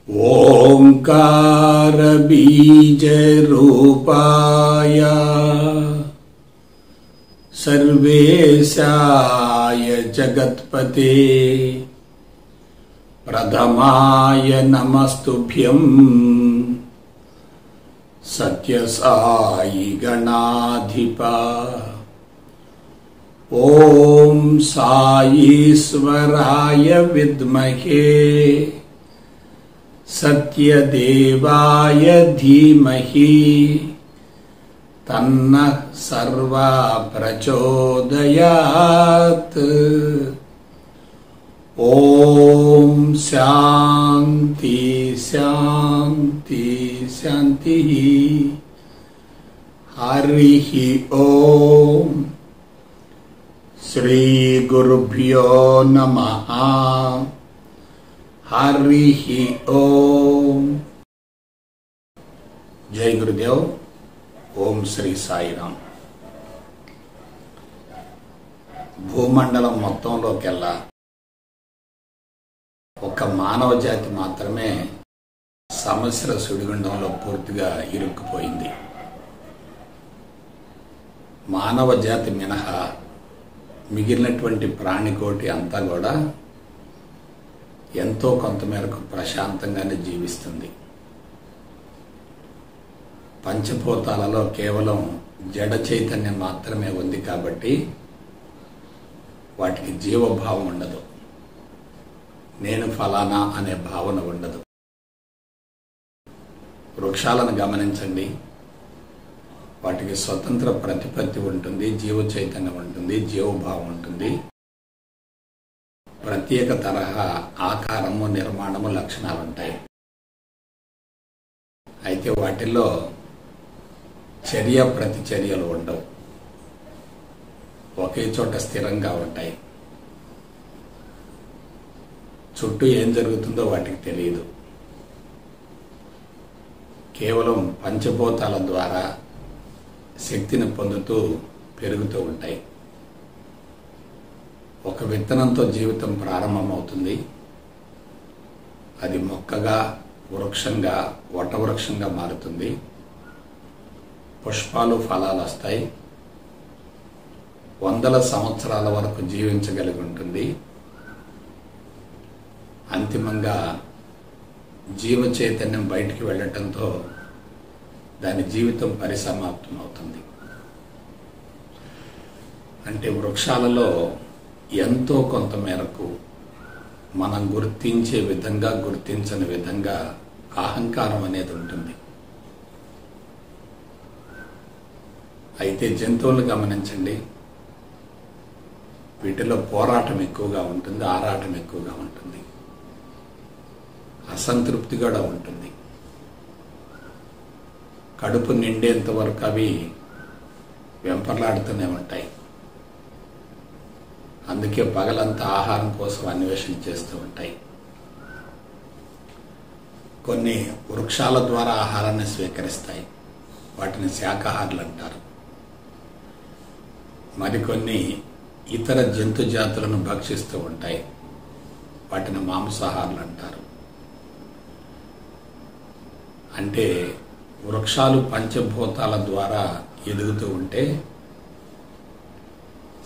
ओंकार बीज रूपाय सर्वेशाय जगत्पते प्रथमाय नमस्तुभ्यं सत्यसाई गणाधिपा ओम साईश्वराय विद्महे सत्यदेवाय धीमहि तन्नः सर्वा प्रचोदयात्। ओम शांति शांति शांति। हरिः ओम। श्री गुरुभ्यो नमः। हरिः ओम। जय गुरुदेव। ओम श्री साईराम। భూమండలం మొత్తంలోకెల్లా ఒక మానవ జాతి మాత్రమే సమస్యల సుడిగుండంలో పూర్తిగా ఇరుక్కుపోయింది. మానవ జాతి మినహా మిగిలినటువంటి ప్రాణికోటి అంతా కూడా ఎంతో కొంతమేరకు ప్రశాంతంగానే జీవిస్తుంది. పంచభూతాలలో కేవలం జడ చైతన్యం మాత్రమే ఉంది కాబట్టి వాటికి జీవభావం ఉండదు, నేను ఫలానా అనే భావన ఉండదు. వృక్షాలను గమనించండి, వాటికి స్వతంత్ర ప్రతిపత్తి ఉంటుంది, జీవ చైతన్యం ఉంటుంది, జీవభావం ఉంటుంది, ప్రత్యేక తరహా ఆకారము నిర్మాణము లక్షణాలు ఉంటాయి. అయితే వాటిల్లో చర్య ప్రతిచర్యలు ఉండవు, ఒకే చోట స్థిరంగా ఉంటాయి. చుట్టూ ఏం జరుగుతుందో వాటికి తెలియదు. కేవలం పంచభూతాల ద్వారా శక్తిని పొందుతూ పెరుగుతూ ఉంటాయి. ఒక విత్తనంతో జీవితం ప్రారంభమవుతుంది. అది మొక్కగా, వృక్షంగా, వటవృక్షంగా మారుతుంది. పుష్పాలు, ఫలాలు వస్తాయి. వందల సంవత్సరాల వరకు జీవించగలిగి ఉంటుంది. అంతిమంగా జీవ చైతన్యం బయటికి వెళ్ళటంతో దాని జీవితం పరిసమాప్తం అవుతుంది. అంటే వృక్షాలలో ఎంతో కొంత మేరకు మనం గుర్తించే విధంగా, గుర్తించని విధంగా అహంకారం అనేది ఉంటుంది. అయితే జంతువులు గమనించండి, వీటిలో పోరాటం ఎక్కువగా ఉంటుంది, ఆరాటం ఎక్కువగా ఉంటుంది, అసంతృప్తి కూడా ఉంటుంది. కడుపు నిండేంత వరకు అవి వెంపర్లాడుతూనే ఉంటాయి. అందుకే పగలంతా ఆహారం కోసం అన్వేషణ చేస్తూ ఉంటాయి. కొన్ని వృక్షాల ద్వారా ఆహారాన్ని స్వీకరిస్తాయి, వాటిని శాకాహారులు అంటారు. మరికొన్ని ఇతర జంతు జాతులను భక్షిస్తూ ఉంటాయి, వాటిని మాంసాహారులు అంటారు. అంటే వృక్షాలు పంచభూతాల ద్వారా ఎదుగుతూ ఉంటే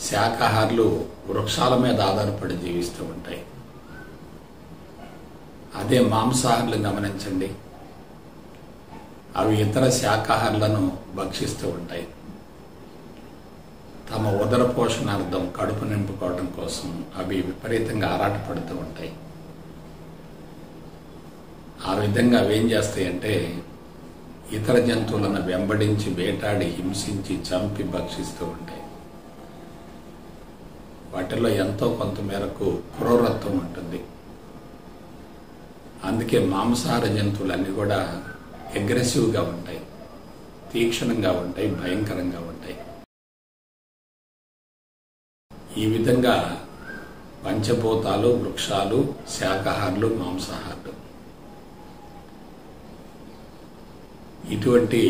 శాకాహారులు వృక్షాల మీద ఆధారపడి జీవిస్తూ ఉంటాయి. అదే మాంసాహారులు గమనించండి, అవి ఇతర శాకాహారులను భక్షిస్తూ ఉంటాయి. తమ ఉదర పోషణార్థం, కడుపు నింపుకోవడం కోసం అవి విపరీతంగా ఆరాటపడుతూ ఉంటాయి. ఆ విధంగా అవి ఏం చేస్తాయంటే ఇతర జంతువులను వెంబడించి, వేటాడి, హింసించి, చంపి భక్షిస్తూ ఉంటాయి. వాటిల్లో ఎంతో కొంత మేరకు క్రూరత్వం ఉంటుంది. అందుకే మాంసాహార జంతువులన్నీ కూడా అగ్రెసివ్గా ఉంటాయి, తీక్షణంగా ఉంటాయి, భయంకరంగా ఉంటాయి. ఈ విధంగా పంచభూతాలు, వృక్షాలు, శాకాహారులు, మాంసాహారులు, ఇటువంటి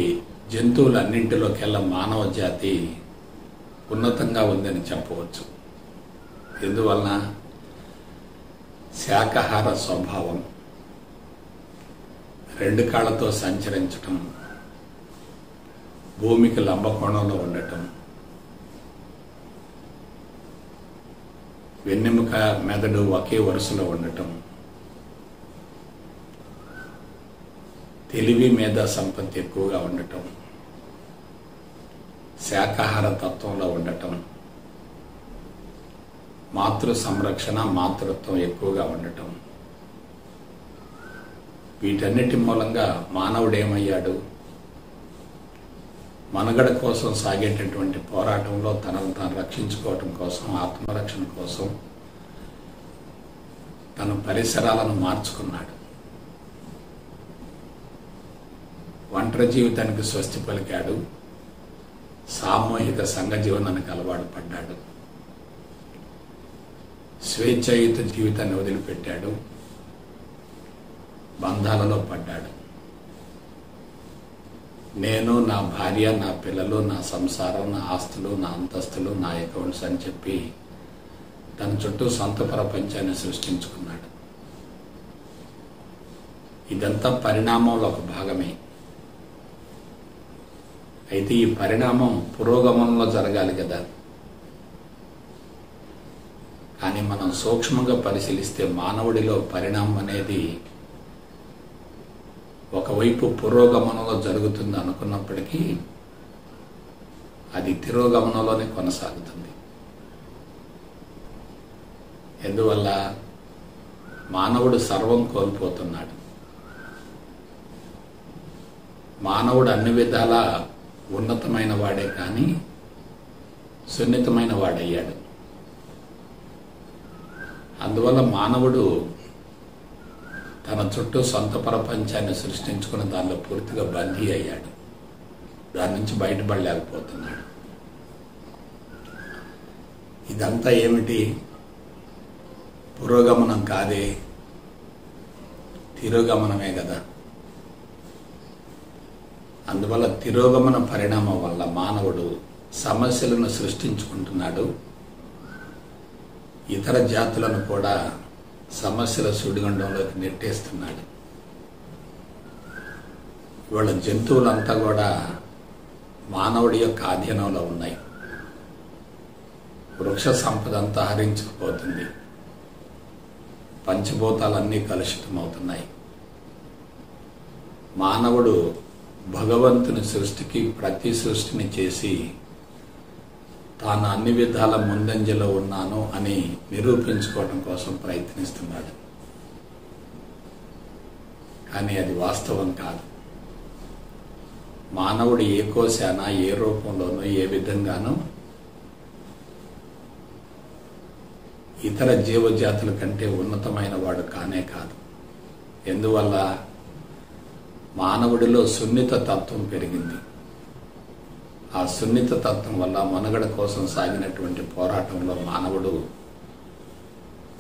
జంతువులన్నింటిలోకెల్లా మానవ జాతి ఉన్నతంగా ఉందని చెప్పవచ్చు. ఎందువలన శాకాహార స్వభావం, రెండు కాళ్ళతో సంచరించటం, భూమికి లంబకోణంలో ఉండటం, వెన్నెముక మెదడు ఒకే వరుసలో ఉండటం, తెలివి మేధా సంపత్తి ఎక్కువగా ఉండటం, శాకాహార తత్వంలో ఉండటం, మాతృ సంరక్షణ మాతృత్వం ఎక్కువగా ఉండటం, వీటన్నిటి మూలంగా మానవుడేమయ్యాడు? మనుగడ కోసం సాగేటటువంటి పోరాటంలో తనను తాను రక్షించుకోవటం కోసం, ఆత్మరక్షణ కోసం తన పరిసరాలను మార్చుకున్నాడు. ఒంటరి జీవితానికి స్వస్తి పలికాడు. సామూహిక సంఘ జీవనానికి అలవాటు పడ్డాడు. స్వేచ్ఛాయుత జీవితాన్ని వదిలిపెట్టాడు. బంధాలలో పడ్డాడు. నేను, నా భార్య, నా పిల్లలు, నా సంసారం, నా ఆస్తులు, నా అంతస్తులు, నా అకౌంట్స్ అని చెప్పి తన చుట్టూ సొంత ప్రపంచాన్ని సృష్టించుకున్నాడు. ఇదంతా పరిణామంలో ఒక భాగమే. అయితే ఈ పరిణామం పురోగమనంలో జరగాలి కదా. కానీ మనం సూక్ష్మంగా పరిశీలిస్తే మానవుడిలో పరిణామం అనేది ఒకవైపు పురోగమనంలో జరుగుతుంది అనుకున్నప్పటికీ అది తిరోగమనంలోనే కొనసాగుతుంది. ఎందువల్ల? మానవుడు సర్వం కోల్పోతున్నాడు. మానవుడు అన్ని విధాల ఉన్నతమైన వాడే కానీ సున్నితమైన వాడయ్యాడు. అందువల్ల మానవుడు తన చుట్టూ సొంత ప్రపంచాన్ని సృష్టించుకుని దానిలో పూర్తిగా బందీ అయ్యాడు. దాని నుంచి బయటపడలేకపోతున్నాడు. ఇదంతా ఏమిటి? పురోగమనం కాదే, తిరోగమనమే కదా. అందువల్ల తిరోగమన పరిణామం వల్ల మానవుడు సమస్యలను సృష్టించుకుంటున్నాడు. ఇతర జాతులను కూడా సమస్యల సుడిగుండంలోకి నెట్టేస్తున్నాడు. ఇవాళ జంతువులంతా కూడా మానవుడి యొక్క ఆధీనంలో ఉన్నాయి. వృక్ష సంపద అంతా హరించుకుపోతుంది. పంచభూతాలన్నీ కలుషితమవుతున్నాయి. మానవుడు భగవంతుని సృష్టికి ప్రతి సృష్టిని చేసి తాను అన్ని విధాల ముందంజలో ఉన్నాను అని నిరూపించుకోవడం కోసం ప్రయత్నిస్తున్నాడు. కానీ అది వాస్తవం కాదు. మానవుడు ఏ కోశాన, ఏ రూపంలోనూ, ఏ విధంగానూ ఇతర జీవజాతుల కంటే ఉన్నతమైన వాడు కానే కాదు. ఎందువల్ల? మానవుడిలో సున్నిత తత్వం పెరిగింది. ఆ సున్నిత తత్వం వల్ల మనుగడ కోసం సాగినటువంటి పోరాటంలో మానవుడు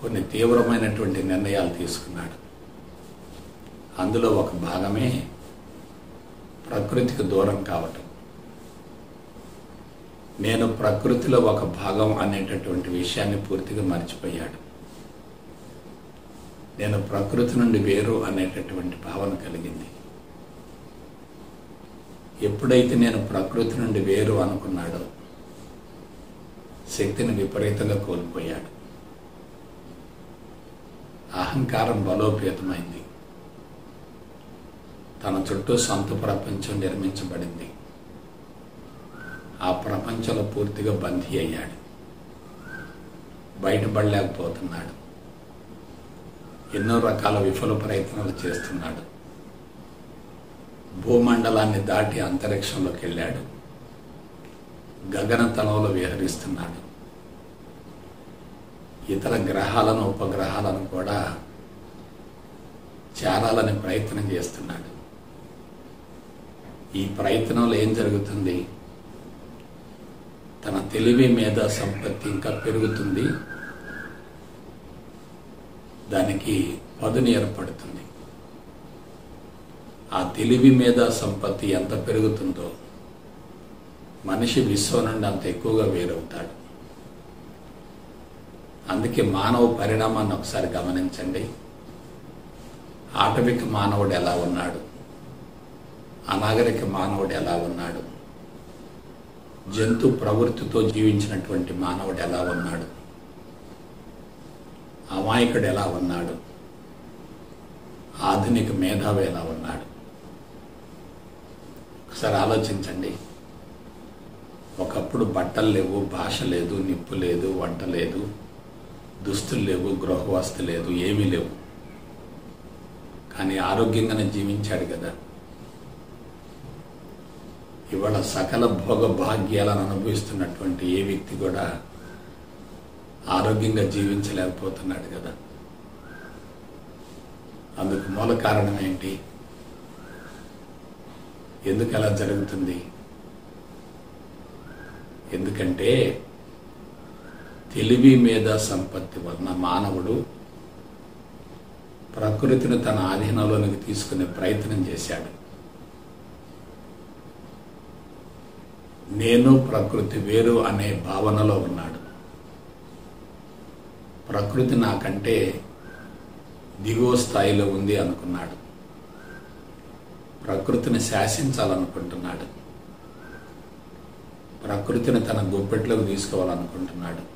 కొన్ని తీవ్రమైనటువంటి నిర్ణయాలు తీసుకున్నాడు. అందులో ఒక భాగమే ప్రకృతికి దూరం కావటం. నేను ప్రకృతిలో ఒక భాగం అనేటటువంటి విషయాన్ని పూర్తిగా మర్చిపోయాడు. నేను ప్రకృతి నుండి వేరు అనేటటువంటి భావన కలిగింది. ఎప్పుడైతే నేను ప్రకృతి నుండి వేరు అనుకున్నాడో శక్తిని విపరీతంగా కోల్పోయాడు. అహంకారం బలోపేతమైంది. తన చుట్టూ సొంత ప్రపంచం నిర్మించబడింది. ఆ ప్రపంచంలో పూర్తిగా బందీ అయ్యాడు. బయటపడలేకపోతున్నాడు. ఎన్నో రకాల విఫల ప్రయత్నాలు చేస్తున్నాడు. భూమండలాన్ని దాటి అంతరిక్షంలోకి వెళ్ళాడు. గగనతలంలో విహరిస్తున్నాడు. ఇతర గ్రహాలను, ఉపగ్రహాలను కూడా చేరాలని ప్రయత్నం చేస్తున్నాడు. ఈ ప్రయత్నంలో ఏం జరుగుతుంది? తన తెలివి మేధా సంపత్తి ఇంకా పెరుగుతుంది. దానికి పదును ఏర్పడుతుంది. ఆ తెలివి మేధా సంపత్తి ఎంత పెరుగుతుందో మనిషి విశ్వం నుండి అంత ఎక్కువగా వేరవుతాడు. అందుకే మానవ పరిణామాన్ని ఒకసారి గమనించండి. ఆటవిక మానవుడు ఎలా ఉన్నాడు, అనాగరిక మానవుడు ఎలా ఉన్నాడు, జంతు ప్రవృత్తితో జీవించినటువంటి మానవుడు ఎలా ఉన్నాడు, అమాయకుడు ఎలా ఉన్నాడు, ఆధునిక మేధావి ఎలా ఉన్నాడు. ఒకసారి ఆలోచించండి. ఒకప్పుడు బట్టలు లేవు, భాష లేదు, నిప్పు లేదు, వంట లేదు, దుస్తులు లేవు, గృహవస్తు లేదు, ఏమీ లేవు. కానీ ఆరోగ్యంగానే జీవించాడు కదా. ఇవాళ సకల భోగ భాగ్యాలను అనుభవిస్తున్నటువంటి ఏ వ్యక్తి కూడా ఆరోగ్యంగా జీవించలేకపోతున్నాడు కదా. అందుకు మూల కారణం ఏంటి? ఎందుకు అలా జరుగుతుంది? ఎందుకంటే తెలివి మీద సంపత్తి వలన మానవుడు ప్రకృతిని తన ఆధీనంలోనికి తీసుకునే ప్రయత్నం చేశాడు. నేను ప్రకృతి వేరు అనే భావనలో ఉన్నాడు. ప్రకృతి నాకంటే దిగువ స్థాయిలో ఉంది అనుకున్నాడు. ప్రకృతిని శాసించాలనుకుంటున్నాడు. ప్రకృతిని తన గుప్పెట్లోకి తీసుకోవాలనుకుంటున్నాడు.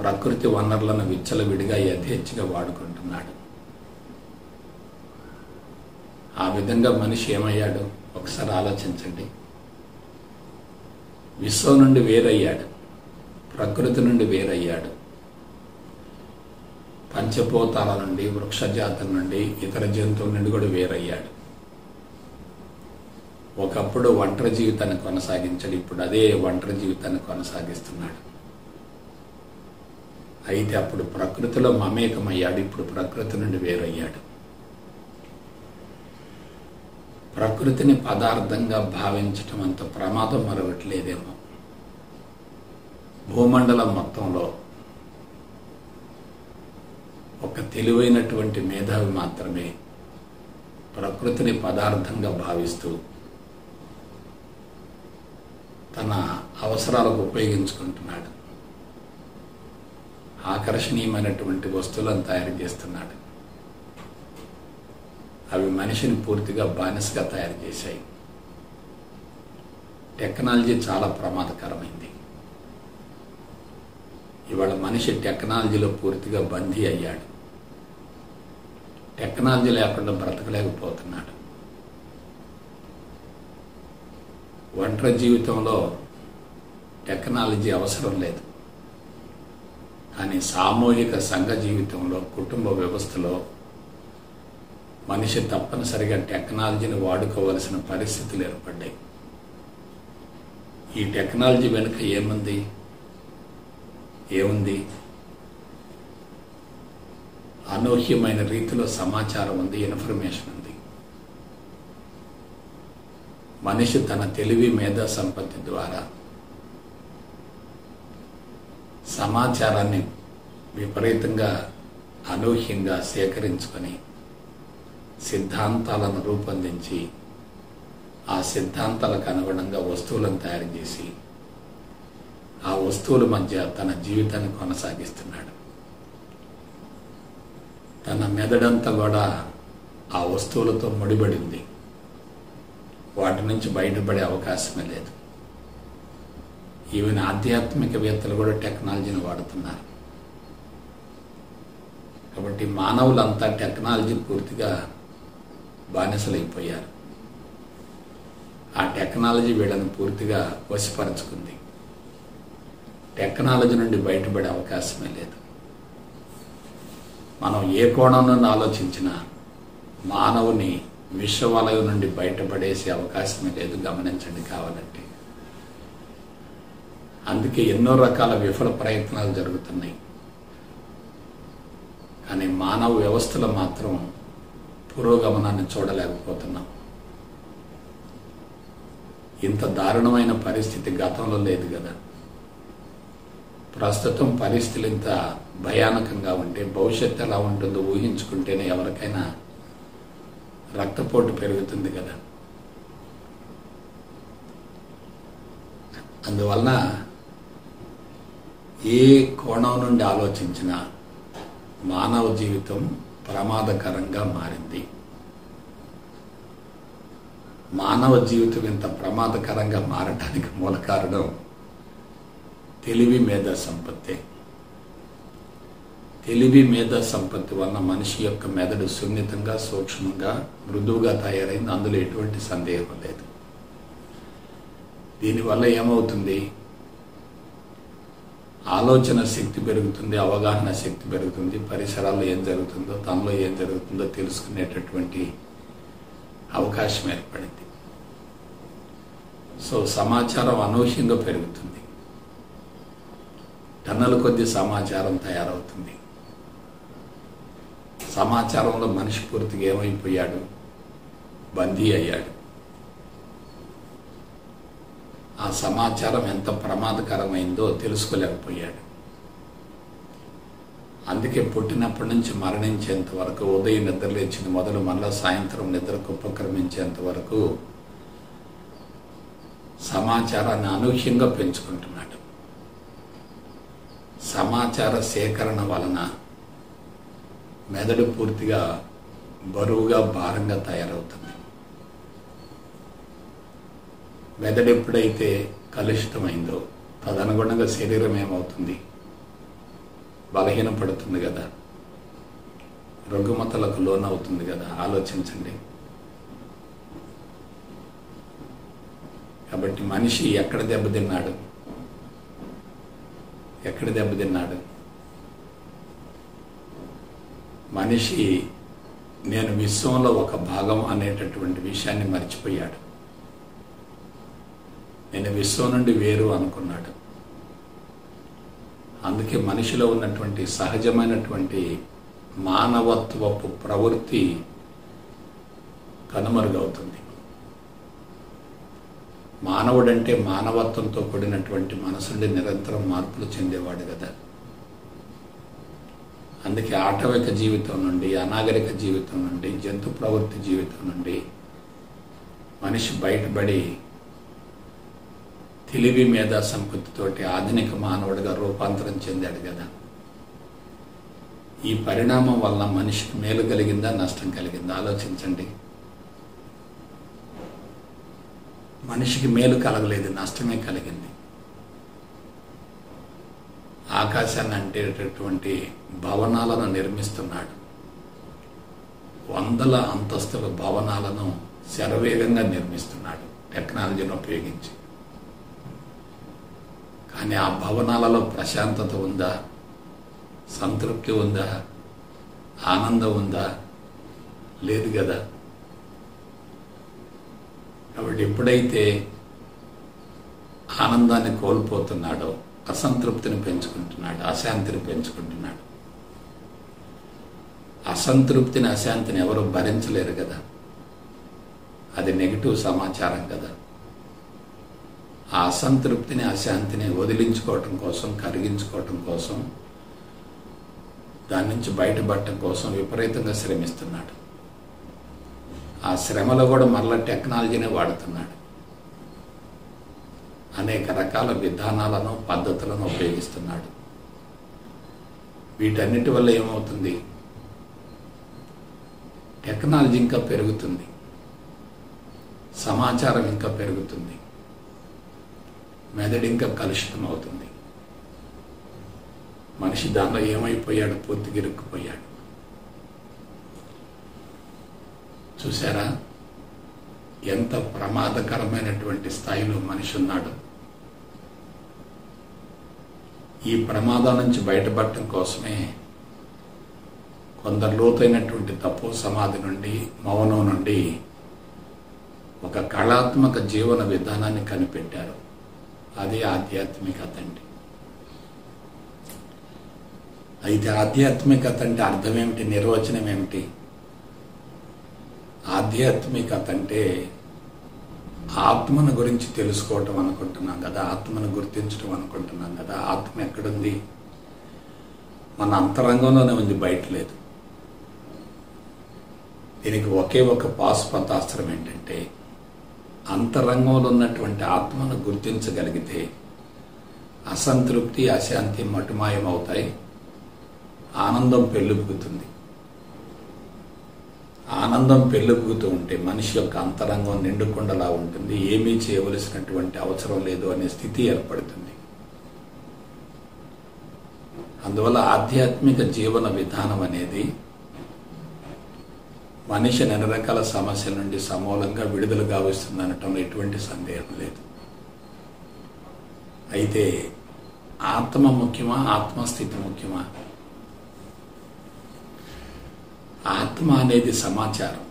ప్రకృతి వనరులను విచ్చలవిడిగా యథేచ్ఛగా వాడుకుంటున్నాడు. ఆ విధంగా మనిషి ఏమయ్యాడు? ఒకసారి ఆలోచించండి. విశ్వం నుండి వేరయ్యాడు, ప్రకృతి నుండి వేరయ్యాడు, పంచభూతాల నుండి, వృక్షజాతం నుండి, ఇతర జంతువుల నుండి కూడా వేరయ్యాడు. ఒకప్పుడు ఒంటరి జీవితాన్ని కొనసాగించాడు, ఇప్పుడు అదే ఒంటరి జీవితాన్ని కొనసాగిస్తున్నాడు. అయితే అప్పుడు ప్రకృతిలో మమేకమయ్యాడు, ఇప్పుడు ప్రకృతి నుండి వేరయ్యాడు. ప్రకృతిని పదార్థంగా భావించటం అంత ప్రమాదం మరొకటి లేదేమో. భూమండలం మొత్తంలో ఒక తెలివైనటువంటి మేధావి మాత్రమే ప్రకృతిని పదార్థంగా భావిస్తూ తన అవసరాలకు ఉపయోగించుకుంటున్నాడు. ఆకర్షణీయమైనటువంటి వస్తువులను తయారు చేస్తున్నాడు. అవి మనిషిని పూర్తిగా బానిసగా తయారు చేశాయి. టెక్నాలజీ చాలా ప్రమాదకరమైంది. ఇవాళ మనిషి టెక్నాలజీలో పూర్తిగా బందీ అయ్యాడు. టెక్నాలజీ లేకుండా బ్రతకలేకపోతున్నాడు. ఒంటరి జీవితంలో టెక్నాలజీ అవసరం లేదు. కానీ సామూహిక సంఘ జీవితంలో, కుటుంబ వ్యవస్థలో మనిషి తప్పనిసరిగా టెక్నాలజీని వాడుకోవలసిన పరిస్థితులు ఏర్పడ్డాయి. ఈ టెక్నాలజీ వెనుక ఏముంది? అనూహ్యమైన రీతిలో సమాచారం ఉంది, ఇన్ఫర్మేషన్ ఉంది. మనిషి తన తెలివి మేధా సంపత్తి ద్వారా సమాచారాన్ని విపరీతంగా అనూహ్యంగా సేకరించుకొని సిద్ధాంతాలను రూపొందించి ఆ సిద్ధాంతాలకు అనుగుణంగా వస్తువులను తయారు చేసి ఆ వస్తువుల మధ్య తన జీవితాన్ని కొనసాగిస్తున్నాడు. తన మెదడంతా కూడా ఆ వస్తువులతో ముడిపడింది. వాటి నుంచి బయటపడే అవకాశమే లేదు. ఈవెన్ ఆధ్యాత్మికవేత్తలు కూడా టెక్నాలజీని వాడుతున్నారు. కాబట్టి మానవులంతా టెక్నాలజీ పూర్తిగా బానిసలైపోయారు. ఆ టెక్నాలజీ వీళ్ళని పూర్తిగా వశపరుచుకుంది. టెక్నాలజీ నుండి బయటపడే అవకాశమే లేదు. మనం ఏ కోణం నుండి ఆలోచించినా మానవుని విశ్వవలయం నుండి బయటపడేసే అవకాశమే లేదు. గమనించండి కావాలంటే. అందుకే ఎన్నో రకాల విఫల ప్రయత్నాలు జరుగుతున్నాయి. కానీ మానవ వ్యవస్థలో మాత్రం పురోగమనాన్ని చూడలేకపోతున్నాం. ఇంత దారుణమైన పరిస్థితి గతంలో లేదు కదా. ప్రస్తుతం పరిస్థితులు ఇంత భయానకంగా ఉంటే భవిష్యత్తు ఎలా ఉంటుందో ఊహించుకుంటేనే ఎవరికైనా రక్తపోటు పెరుగుతుంది కదా. అందువలన ఏ కోణం నుండి ఆలోచించినా మానవ జీవితం ప్రమాదకరంగా మారింది. మానవ జీవితం ఇంత ప్రమాదకరంగా మారడానికి మూల కారణం తెలివి మేధా సంపత్తే. తెలివి మేధా సంపత్తి వలన మనిషి యొక్క మెదడు సున్నితంగా, సూక్ష్మంగా, మృదువుగా తయారైంది. అందులో ఎటువంటి సందేహం లేదు. దీనివల్ల ఏమవుతుంది? ఆలోచన శక్తి పెరుగుతుంది, అవగాహన శక్తి పెరుగుతుంది, పరిసరాల్లో ఏం జరుగుతుందో, తనలో ఏం జరుగుతుందో తెలుసుకునేటటువంటి అవకాశం ఏర్పడింది. సో సమాచారం అనూహ్యంగా పెరుగుతుంది. టన్నుల కొద్ది సమాచారం తయారవుతుంది. సమాచారంలో మనిషి పూర్తిగా ఏమైపోయాడు? బందీ అయ్యాడు. ఆ సమాచారం ఎంత ప్రమాదకరమైందో తెలుసుకోలేకపోయాడు. అందుకే పుట్టినప్పటి నుంచి మరణించేంత వరకు, ఉదయం నిద్రలేచిన మొదలు మళ్ళా సాయంత్రం నిద్రకు ఉపక్రమించేంత వరకు సమాచారాన్ని అనూహ్యంగా పెంచుకుంటున్నాడు. సమాచార సేకరణ వలన మెదడు పూర్తిగా బరువుగా, భారంగా తయారవుతుంది. మెదడు ఎప్పుడైతే కలుషితమైందో తదనుగుణంగా శరీరం ఏమవుతుంది? బలహీనపడుతుంది కదా, రుగ్మతలకు లోనవుతుంది కదా. ఆలోచించండి. కాబట్టి మనిషి ఎక్కడ దెబ్బతిన్నాడు? మనిషి నేను విశ్వంలో ఒక భాగం అనేటటువంటి విషయాన్ని మర్చిపోయాడు. నేను విశ్వం నుండి వేరు అనుకున్నాడు. అందుకే మనిషిలో ఉన్నటువంటి సహజమైనటువంటి మానవత్వపు ప్రవృత్తి కనుమరుగవుతుంది. మానవుడంటే మానవత్వంతో కూడినటువంటి మనసుండి నిరంతరం మార్పులు చెందేవాడు కదా. అందుకే ఆటవిక జీవితం నుండి, అనాగరిక జీవితం నుండి, జంతు ప్రవృత్తి జీవితం నుండి మనిషి బయటపడి తెలివి మేధా సంపత్తితోటి ఆధునిక మానవుడిగా రూపాంతరం చెందాడు కదా. ఈ పరిణామం వల్ల మనిషికి మేలు కలిగిందా, నష్టం కలిగిందా? ఆలోచించండి. మనిషికి మేలు కలగలేదు, నష్టమే కలిగింది. ఆకాశాన్ని అంటేటటువంటి భవనాలను నిర్మిస్తున్నాడు. వందల అంతస్తుల భవనాలను శరవేగంగా నిర్మిస్తున్నాడు టెక్నాలజీని ఉపయోగించి. కానీ ఆ భవనాలలో ప్రశాంతత ఉందా? సంతృప్తి ఉందా? ఆనందం ఉందా? లేదు కదా. కాబట్టి ఎప్పుడైతే ఆనందాన్ని కోల్పోతున్నాడో అసంతృప్తిని పెంచుకుంటున్నాడు, అశాంతిని పెంచుకుంటున్నాడు. అసంతృప్తిని, అశాంతిని ఎవరు భరించలేరు కదా. అది నెగిటివ్ సమాచారం కదా. ఆ అసంతృప్తిని, అశాంతిని వదిలించుకోవటం కోసం, కరిగించుకోవటం కోసం, దాని నుంచి బయటపడటం కోసం విపరీతంగా శ్రమిస్తున్నాడు. ఆ శ్రమలో కూడా మరలా టెక్నాలజీనే వాడుతున్నాడు. అనేక రకాల విధానాలను, పద్ధతులను ఉపయోగిస్తున్నాడు. వీటన్నిటి వల్ల ఏమవుతుంది? టెక్నాలజీ ఇంకా పెరుగుతుంది, సమాచారం ఇంకా పెరుగుతుంది, మెదడు ఇంకా కలుషితం అవుతుంది. మనిషి దానిలో ఏమైపోయాడు? పూర్తిగా ఇరుక్కుపోయాడు. చూసారా ఎంత ప్రమాదకరమైనటువంటి స్థాయిలో మనిషి ఉన్నాడు. ఈ ప్రమాదం నుంచి బయటపడటం కోసమే కొందరు లోతైనటువంటి తపో సమాధి నుండి, మౌనం నుండి ఒక కళాత్మక జీవన విధానాన్ని కనిపెట్టారు. అది ఆధ్యాత్మికత అండి. అయితే ఆధ్యాత్మికత అంటే అర్థం ఏమిటి? నిర్వచనం ఏమిటి? ఆధ్యాత్మికత అంటే ఆత్మను గురించి తెలుసుకోవటం అనుకుంటున్నాం కదా, ఆత్మను గుర్తించడం అనుకుంటున్నాం కదా. ఆత్మ ఎక్కడుంది? మన అంతరంగంలోనే ఉంది, బయట లేదు. దీనికి ఒకే ఒక పాశుపతాస్త్రం ఏంటంటే, అంతరంగంలో ఉన్నటువంటి ఆత్మను గుర్తించగలిగితే అసంతృప్తి, అశాంతి మటుమాయం అవుతాయి, ఆనందం పెళ్ళుపుకుతుంది. ఆనందం పెళ్ళుగుతూ ఉంటే మనిషి యొక్క అంతరంగం నిండుకుండలా ఉంటుంది. ఏమీ చేయవలసినటువంటి అవసరం లేదు అనే స్థితి ఏర్పడుతుంది. అందువల్ల ఆధ్యాత్మిక జీవన విధానం అనేది మనిషి అన్ని రకాల సమస్యల నుండి సమూలంగా విడుదల గావిస్తుంది అనటంలో ఎటువంటి సందేహం లేదు. అయితే ఆత్మ ముఖ్యమా, ఆత్మస్థితి ముఖ్యమా? ఆత్మ అనేది సమాచారం,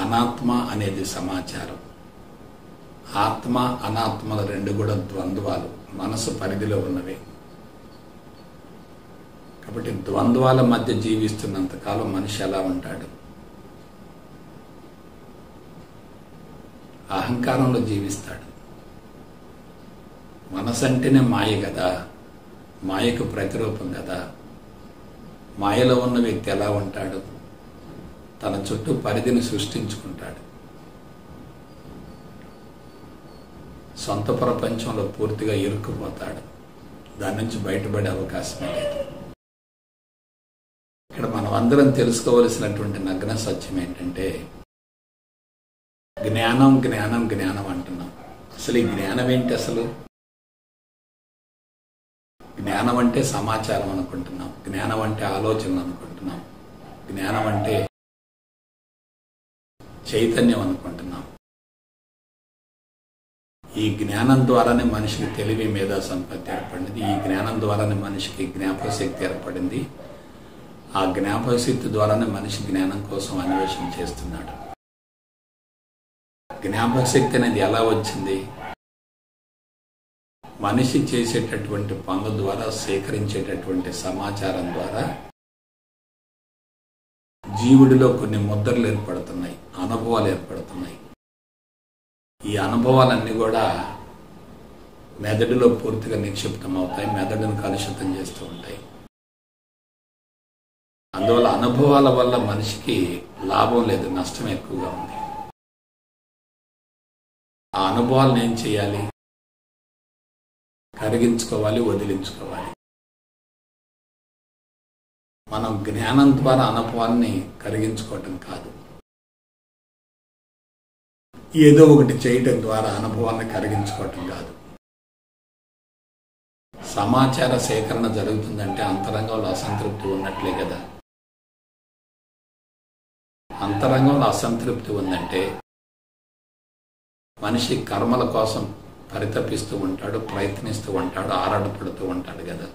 అనాత్మ అనేది సమాచారం. ఆత్మ అనాత్మల రెండు కూడా ద్వంద్వాలు, మనసు పరిధిలో ఉన్నవి. కాబట్టి ద్వంద్వాల మధ్య జీవిస్తున్నంతకాలం మనిషి ఎలా ఉంటాడు? అహంకారంలో జీవిస్తాడు. మనసు అంటేనే మాయ కదా, మాయకు ప్రతిరూపం కదా. మాయలో ఉన్న వ్యక్తి ఎలా ఉంటాడు? తన చుట్టూ పరిధిని సృష్టించుకుంటాడు. సొంత ప్రపంచంలో పూర్తిగా ఇరుక్కుపోతాడు. దాని నుంచి బయటపడే అవకాశమే లేదు. ఇక్కడ మనం అందరం తెలుసుకోవలసినటువంటి నగ్న సత్యం ఏంటంటే, జ్ఞానం జ్ఞానం జ్ఞానం అంటున్నాం. అసలు ఈ జ్ఞానం ఏంటి? అసలు జ్ఞానం అంటే సమాచారం అనుకుంటున్నాం, జ్ఞానం అంటే ఆలోచనలు అనుకుంటున్నాం, జ్ఞానం అంటే చైతన్యం అనుకుంటున్నాం. ఈ జ్ఞానం ద్వారానే మనిషికి తెలివి, మేధా సంపత్తి ఏర్పడింది. ఈ జ్ఞానం ద్వారానే మనిషికి జ్ఞాపక శక్తి ఏర్పడింది. ఆ జ్ఞాపక శక్తి ద్వారానే మనిషి జ్ఞానం కోసం అన్వేషణ చేస్తున్నాడు. జ్ఞాపక శక్తి అనేది ఎలా వచ్చింది? మనిషి చేసేటటువంటి పనుల ద్వారా, సేకరించేటటువంటి సమాచారం ద్వారా జీవుడిలో కొన్ని ముద్రలు ఏర్పడుతున్నాయి, అనుభవాలు ఏర్పడుతున్నాయి. ఈ అనుభవాలన్నీ కూడా మెదడులో పూర్తిగా నిక్షిప్తం అవుతాయి, మెదడును కలుషితం చేస్తూ ఉంటాయి. అందువల్ల అనుభవాల వల్ల మనిషికి లాభం లేదు, నష్టం ఎక్కువగా ఉంది. ఆ అనుభవాలను ఏం చేయాలి? కరిగించుకోవాలి, వదిలించుకోవాలి. మనం జ్ఞానం ద్వారా అనుభవాన్ని కరిగించుకోవటం కాదు, ఏదో ఒకటి చేయటం ద్వారా అనుభవాన్ని కరిగించుకోవటం కాదు. సమాచార సేకరణ జరుగుతుందంటే అంతరంగంలో అసంతృప్తి ఉన్నట్లే కదా. అంతరంగంలో అసంతృప్తి ఉందంటే మనిషి కర్మల కోసం పరితపిస్తూ ఉంటాడు, ప్రయత్నిస్తూ ఉంటాడు, ఆరాటపడుతూ ఉంటాడు కదా.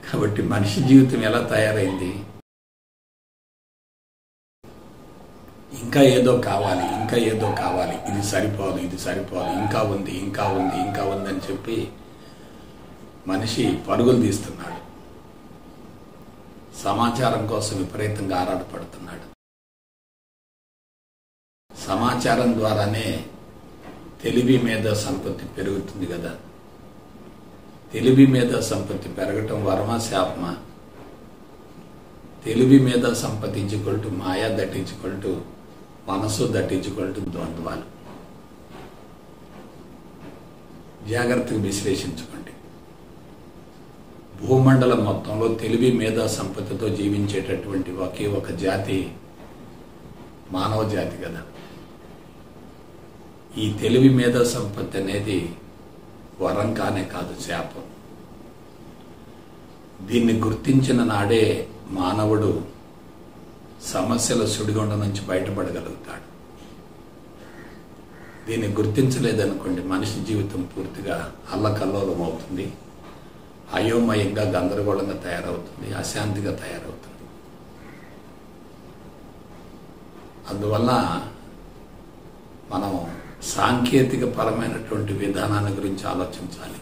కాబట్టి మనిషి జీవితం ఎలా తయారైంది? ఇంకా ఏదో కావాలి, ఇంకా ఏదో కావాలి, ఇది సరిపోదు, ఇది సరిపోదు, ఇంకా ఉంది, ఇంకా ఉంది, ఇంకా ఉంది అని చెప్పి మనిషి పరుగులు తీస్తున్నాడు. సమాచారం కోసం విపరీతంగా ఆరాటపడుతున్నాడు. సమాచారం ద్వారానే తెలివి మీద సంపత్తి పెరుగుతుంది కదా. తెలివి మీద సంపత్తి పెరగటం వరమా, శాపమా? తెలివి మీద సంపత్తి ఇచ్చుకొల్టు మాయా, దట్టించుకొల్టు మనసు, దట్టించుకొల్టు ద్వంద్వాలు. జాగ్రత్తగా విశ్లేషించుకోండి. భూమండలం మొత్తంలో తెలివి మీద సంపత్తితో జీవించేటటువంటి ఒకే ఒక జాతి మానవ జాతి కదా. ఈ తెలివి మీద సంపత్తి అనేది వరం కానే కాదు, శాపం. దీన్ని గుర్తించిన నాడే మానవుడు సమస్యల సుడిగుండ నుంచి బయటపడగలుగుతాడు. దీన్ని గుర్తించలేదనుకోండి, మనిషి జీవితం పూర్తిగా అల్లకల్లోలం అవుతుంది, అయోమయంగా, గందరగోళంగా తయారవుతుంది, అశాంతిగా తయారవుతుంది. అందువల్ల మనం సాంకేతిక పరమైనటువంటి విధానాన్ని గురించి ఆలోచించాలి.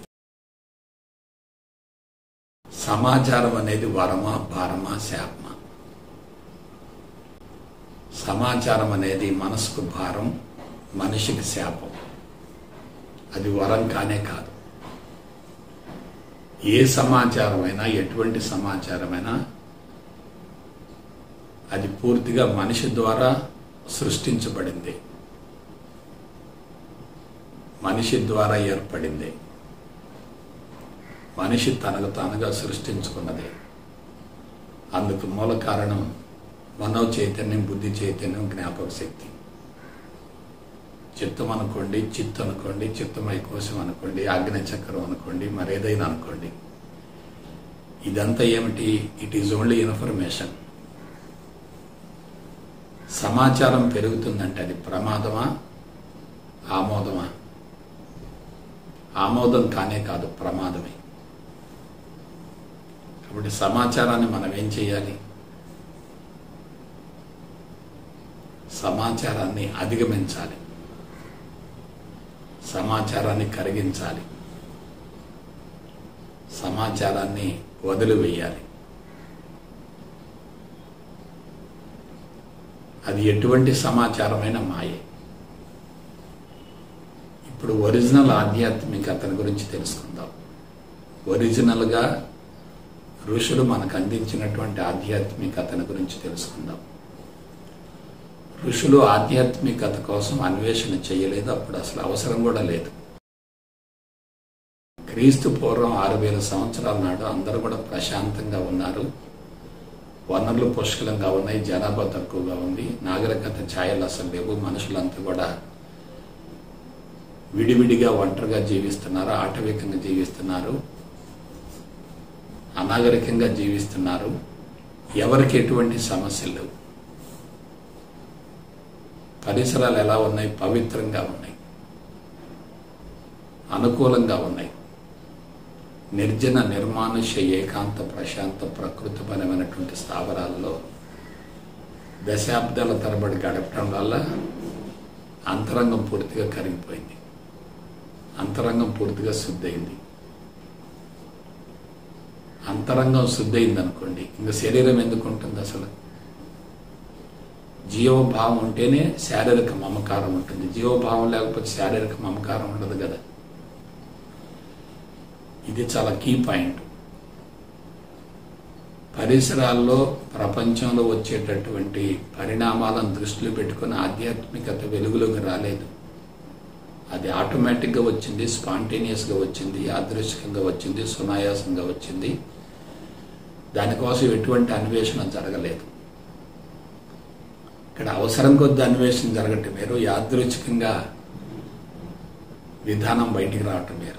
సమాచారం అనేది వరమా, భారమా, శాపమా? సమాచారం అనేది మనసుకు భారం, మనిషికి శాపం. అది వరం కానే కాదు. ఏ సమాచారమైనా, ఎటువంటి సమాచారమైనా అది పూర్తిగా మనిషి ద్వారా సృష్టించబడింది, మనిషి ద్వారా ఏర్పడింది, మనిషి తనకు తానుగా సృష్టించుకున్నది. అందుకు మూల కారణం మనో చైతన్యం, బుద్ధి చైతన్యం, జ్ఞాపక శక్తి. చిత్తం అనుకోండి, చిత్తు అనుకోండి, చిత్తమయ కోశం అనుకోండి, ఆగ్నేయ చక్రం అనుకోండి, మరేదైనా అనుకోండి, ఇదంతా ఏమిటి? It is only information. సమాచారం పెరుగుతుందంటే అది ప్రమాదమా, ఆమోదమా? ఆమోదం కానే కాదు, ప్రమాదమే. కాబట్టి సమాచారాన్ని మనం ఏం చేయాలి? సమాచారాన్ని అధిగమించాలి, సమాచారాన్ని కరిగించాలి, సమాచారాన్ని వదిలివేయాలి. అది ఎటువంటి సమాచారమైన మాయే. ఇప్పుడు ఒరిజినల్ ఆధ్యాత్మికతను గురించి తెలుసుకుందాం. ఒరిజినల్గా ఋషులు మనకు అందించినటువంటి ఆధ్యాత్మికతను గురించి తెలుసుకుందాం. ఋషులు ఆధ్యాత్మికత కోసం అన్వేషణ చేయలేదు, అప్పుడు అసలు అవసరం కూడా లేదు. క్రీస్తు పూర్వం 6000 సంవత్సరాల నాడు అందరూ కూడా ప్రశాంతంగా ఉన్నారు. వనరులు పుష్కలంగా ఉన్నాయి, జనాభా తక్కువగా ఉంది, నాగరికత ఛాయలు అసలు లేవు. మనుషులంతా కూడా విడివిడిగా ఒంటరిగా జీవిస్తున్నారు, ఆటవికంగా జీవిస్తున్నారు, అనాగరికంగా జీవిస్తున్నారు. ఎవరికి ఎటువంటి సమస్యలు లేవు. పరిసరాలు ఎలా ఉన్నాయి? పవిత్రంగా ఉన్నాయి, అనుకూలంగా ఉన్నాయి. నిర్జన, నిర్మానుష్య, ఏకాంత, ప్రశాంత, ప్రకృతిపరమైనటువంటి స్థావరాల్లో దశాబ్దాల తరబడి గడపడం వల్ల అంతరంగం పూర్తిగా కరిగిపోయింది, అంతరంగం పూర్తిగా శుద్ధయింది. అంతరంగం శుద్ధయింది అనుకోండి, ఇంకా శరీరం ఎందుకు ఉంటుంది? అసలు జీవభావం ఉంటేనే శారీరక మమకారం ఉంటుంది. జీవభావం లేకపోతే శారీరక మమకారం ఉండదు కదా. ఇది చాలా కీ పాయింట్. పరిసరాల్లో, ప్రపంచంలో వచ్చేటటువంటి పరిణామాలను దృష్టిలో పెట్టుకుని ఆధ్యాత్మికత వెలుగులోకి రాలేదు. అది ఆటోమేటిక్గా వచ్చింది, స్పాంటేనియస్గా వచ్చింది, యాదృచ్ఛికంగా వచ్చింది, సునాయాసంగా వచ్చింది. దానికోసం ఎటువంటి అన్వేషణ జరగలేదు. ఇక్కడ అవసరం కొద్ది అన్వేషణ జరగటం వేరు, యాదృచ్ఛికంగా విధానం బయటికి రావటం వేరు.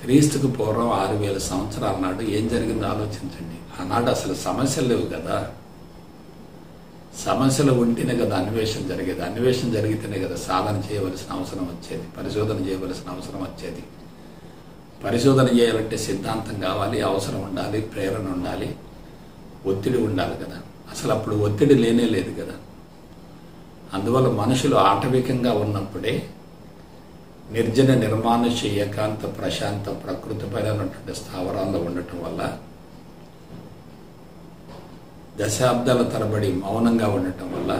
క్రీస్తుకు పూర్వం 6000 సంవత్సరాల నాడు ఏం జరిగిందో ఆలోచించండి. ఆనాడు అసలు సమస్యలు లేవు కదా. సమస్యలు ఉంటేనే కదా అన్వేషణ జరిగేది. అన్వేషణ జరిగితేనే కదా సాధన చేయవలసిన అవసరం వచ్చేది, పరిశోధన చేయవలసిన అవసరం వచ్చేది. పరిశోధన చేయాలంటే సిద్ధాంతం కావాలి, అవసరం ఉండాలి, ప్రేరణ ఉండాలి, ఒత్తిడి ఉండాలి కదా. అసలు అప్పుడు ఒత్తిడి లేనే లేదు కదా. అందువల్ల మనుషులు ఆటవికంగా ఉన్నప్పుడే నిర్జన, నిర్మానుష్య, ఏకాంత, ప్రశాంత, ప్రకృతిపరమైనటువంటి స్థావరాల్లో ఉండటం వల్ల, దశాబ్దాల తరబడి మౌనంగా ఉండటం వల్ల,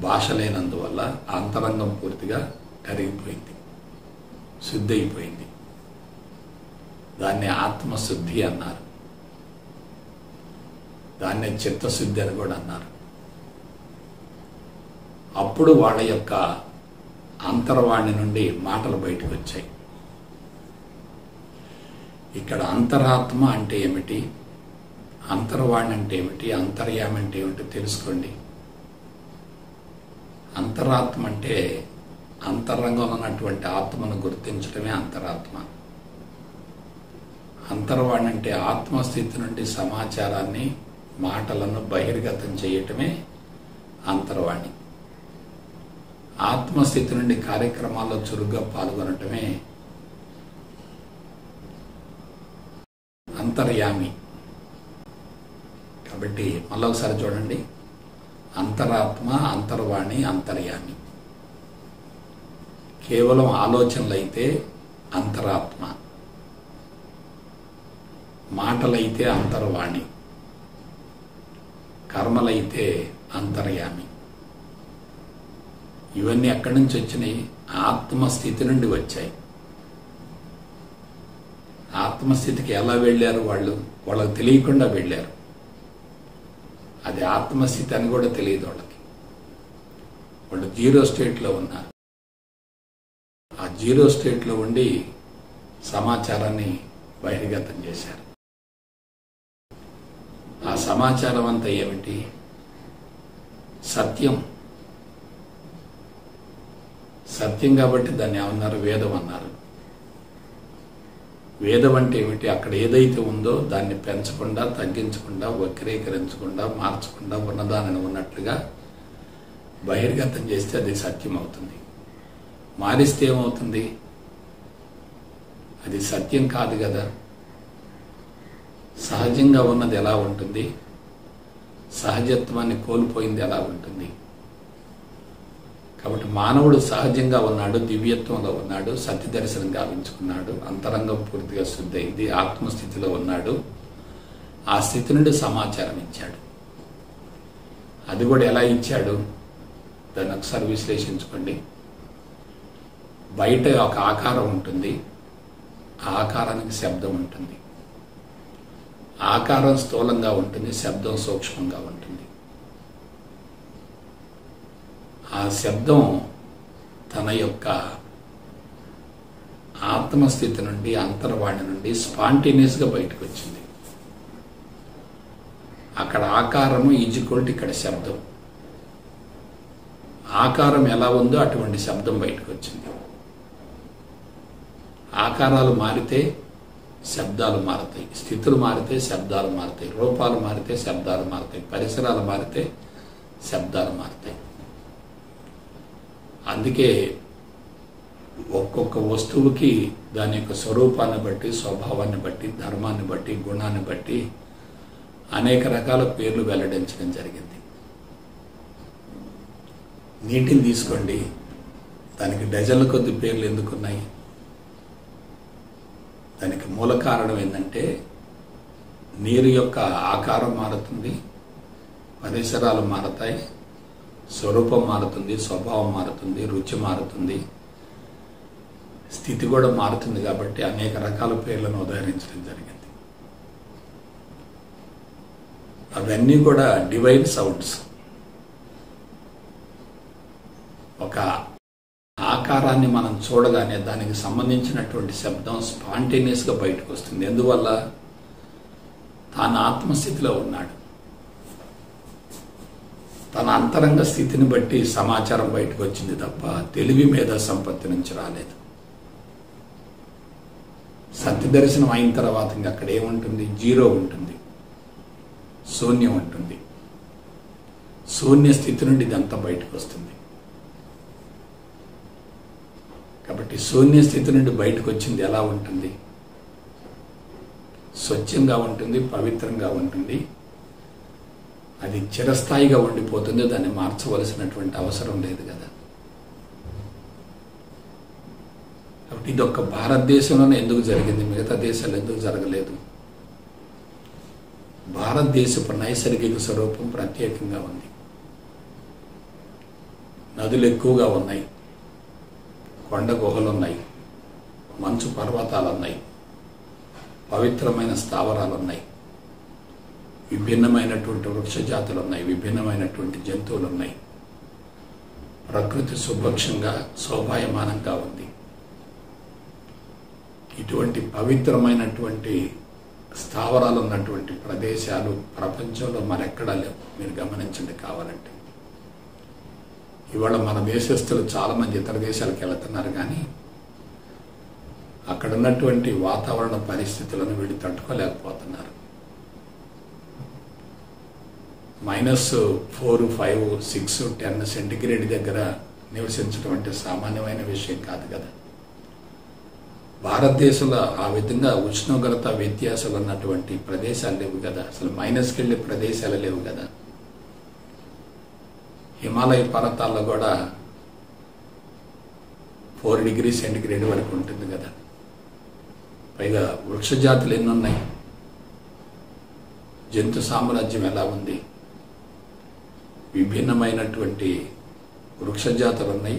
భాష లేనందువల్ల అంతరంగం పూర్తిగా కరిగిపోయింది, శుద్ధి అయిపోయింది. దాన్ని ఆత్మశుద్ధి అన్నారు, దాన్నే చిత్తశుద్ధి అని కూడా అన్నారు. అప్పుడు వాళ్ళ యొక్క అంతర్వాణి నుండి మాటలు బయటకు వచ్చాయి. ఇక్కడ అంతరాత్మ అంటే ఏమిటి, అంతర్వాణి అంటే ఏమిటి, అంతర్యామి అంటే ఏమిటి తెలుసుకోండి. అంతరాత్మ అంటే అంతరంగంలో ఉన్నటువంటి ఆత్మను గుర్తించడమే అంతరాత్మ. అంతర్వాణి అంటే ఆత్మస్థితి నుండి సమాచారాన్ని, మాటలను బహిర్గతం చేయటమే అంతర్వాణి. ఆత్మస్థితి నుండి కార్యక్రమాల్లో చురుగ్గా పాల్గొనటమే అంతర్యామి. కాబట్టి మళ్ళీ ఒకసారి చూడండి, అంతరాత్మ, అంతర్వాణి, అంతర్యామి. కేవలం ఆలోచనలైతే అంతరాత్మ, మాటలైతే అంతర్వాణి, కర్మలైతే అంతర్యామి. ఇవన్నీ ఎక్కడి నుంచి వచ్చినాయి? ఆత్మస్థితి నుండి వచ్చాయి. ఆత్మస్థితికి ఎలా వెళ్ళారు వాళ్ళు? వాళ్ళకి తెలియకుండా వెళ్ళారు. అది ఆత్మస్థితి అని కూడా తెలియదు వాళ్ళకి. వాళ్ళు జీరో స్టేట్లో ఉన్నారు. ఆ జీరో స్టేట్లో ఉండి సమాచారాన్ని బహిర్గతం చేశారు. సమాచారం అంతా ఏమిటి? సత్యం. సత్యం కాబట్టి దాన్ని ఏమన్నారు? వేదం అన్నారు. వేదం అంటే ఏమిటి? అక్కడ ఏదైతే ఉందో దాన్ని పెంచకుండా, తగ్గించకుండా, వక్రీకరించకుండా, మార్చకుండా ఉన్నదానిని ఉన్నట్లుగా బహిర్గతం చేస్తే అది సత్యం అవుతుంది. మారిస్తే ఏమవుతుంది? అది సత్యం కాదు కదా. సహజంగా ఉన్నది ఎలా ఉంటుంది? సహజత్వాన్ని కోల్పోయింది ఎలా ఉంటుంది? కాబట్టి మానవుడు సహజంగా ఉన్నాడు, దివ్యత్వంలో ఉన్నాడు, సత్య దర్శనం గావించుకున్నాడు, అంతరంగం పూర్తిగా శుద్ధైంది, ఆత్మస్థితిలో ఉన్నాడు. ఆ స్థితి నుండి సమాచారం ఇచ్చాడు. అది కూడా ఎలా ఇచ్చాడు? దాన్ని ఒకసారి విశ్లేషించుకోండి. బయట ఒక ఆకారం ఉంటుంది, ఆ ఆకారానికి శబ్దం ఉంటుంది. ఆకారం స్థూలంగా ఉంటుంది, శబ్దం సూక్ష్మంగా ఉంటుంది. ఆ శబ్దం తన యొక్క ఆత్మస్థితి నుండి, అంతర్వాణి నుండి స్పాంటేనియస్గా బయటకు వచ్చింది. అక్కడ ఆకారము ఈజ్వల్ ఇక్కడ శబ్దం. ఆకారం ఎలా ఉందో అటువంటి శబ్దం బయటకు వచ్చింది. ఆకారాలు మారితే శబ్దాలు మారుతాయి, స్థితులు మారితే శబ్దాలు మారుతాయి, రూపాలు మారితే శబ్దాలు మారుతాయి, పరిసరాలు మారితే శబ్దాలు మారుతాయి. అందుకే ఒక్కొక్క వస్తువుకి దాని యొక్క స్వరూపాన్ని బట్టి, స్వభావాన్ని బట్టి, ధర్మాన్ని బట్టి, గుణాన్ని బట్టి అనేక రకాల పేర్లు వెల్లడించడం జరిగింది. నీటిని తీసుకోండి, దానికి డజన్ల కొద్ది పేర్లు ఎందుకున్నాయి? దానికి మూల కారణం ఏంటంటే నీరు యొక్క ఆకారం మారుతుంది, పరిసరాలు మారతాయి, స్వరూపం మారుతుంది, స్వభావం మారుతుంది, రుచి మారుతుంది, స్థితి కూడా మారుతుంది. కాబట్టి అనేక రకాల పేర్లను ఉదాహరించడం జరిగింది. అవన్నీ కూడా డివైన్ సౌండ్స్. ఒక ఆకారాన్ని మనం చూడగానే దానికి సంబంధించినటువంటి శబ్దం స్పాంటేనియస్గా బయటకు వస్తుంది. ఎందువల్ల? తాను ఆత్మస్థితిలో ఉన్నాడు. తన అంతరంగ స్థితిని బట్టి సమాచారం బయటకు వచ్చింది తప్ప తెలివి మీద సంపత్తి నుంచి రాలేదు. సత్య దర్శనం అయిన తర్వాత ఇంకా అక్కడ ఏముంటుంది? జీరో ఉంటుంది, శూన్యం ఉంటుంది. శూన్య స్థితి నుండి ఇదంతా బయటకు వస్తుంది. కాబట్టి శూన్య స్థితి నుండి బయటకు వచ్చింది ఎలా ఉంటుంది? స్వచ్ఛంగా ఉంటుంది, పవిత్రంగా ఉంటుంది. అది చిరస్థాయిగా ఉండిపోతుంది, దాన్ని మార్చవలసినటువంటి అవసరం లేదు కదా. కాబట్టి ఇది ఒక్క భారతదేశంలోనే ఎందుకు జరిగింది? మిగతా దేశాలు ఎందుకు జరగలేదు? భారతదేశపు నైసర్గిక స్వరూపం ప్రత్యేకంగా ఉంది. నదులు ఎక్కువగా ఉన్నాయి, కొండ గుహలు ఉన్నాయి, మంచు పర్వతాలు ఉన్నాయి, పవిత్రమైన స్థావరాలు ఉన్నాయి, విభిన్నమైనటువంటి వృక్ష జాతులు ఉన్నాయి, విభిన్నమైనటువంటి జంతువులు ఉన్నాయి. ప్రకృతి సుభక్షంగా శోభాయమానంగా ఉంది. ఇటువంటి పవిత్రమైనటువంటి స్థావరాలు ఉన్నటువంటి ప్రదేశాలు ప్రపంచంలో మరెక్కడా లేవు. మీరు గమనించండి కావాలంటే. ఇవాళ మన దేశస్తులు చాలామంది ఇతర దేశాలకు వెళుతున్నారు, కానీ అక్కడ ఉన్నటువంటి వాతావరణ పరిస్థితులను వీళ్ళు తట్టుకోలేకపోతున్నారు. -4, 5, 6, 10 సెంటిగ్రేడ్ దగ్గర నివసించడం అంటే సామాన్యమైన విషయం కాదు కదా. భారతదేశంలో ఆ విధంగా ఉష్ణోగ్రత వ్యత్యాసాలు ఉన్నటువంటి ప్రదేశాలు లేవు కదా. అసలు మైనస్కి వెళ్ళే ప్రదేశాలు లేవు కదా. హిమాలయ పర్వతాల్లో కూడా 4 డిగ్రీ సెంటిగ్రేడ్ వరకు ఉంటుంది కదా. పైగా వృక్ష జాతులు ఎన్ని ఉన్నాయి, జంతు సామ్రాజ్యం ఎలా ఉంది, విభిన్నమైనటువంటి వృక్ష జాతులు ఉన్నాయి,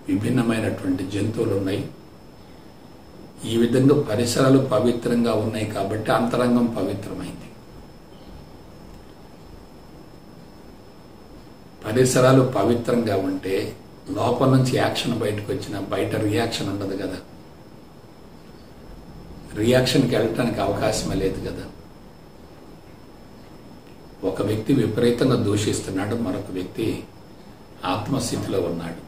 విభిన్నమైనటువంటి జంతువులు ఉన్నాయి. ఈ విధంగా పరిసరాలు పవిత్రంగా ఉన్నాయి కాబట్టి అంతరంగం పవిత్రమైంది. పరిసరాలు పవిత్రంగా ఉంటే లోపల నుంచి యాక్షన్ బయటకు వచ్చిన బయట రియాక్షన్ ఉండదు కదా. రియాక్షన్కి వెళ్ళటానికి అవకాశమే లేదు కదా. ఒక వ్యక్తి విపరీతంగా దూషిస్తున్నాడు, మరొక వ్యక్తి ఆత్మస్థితిలో ఉన్నాడు.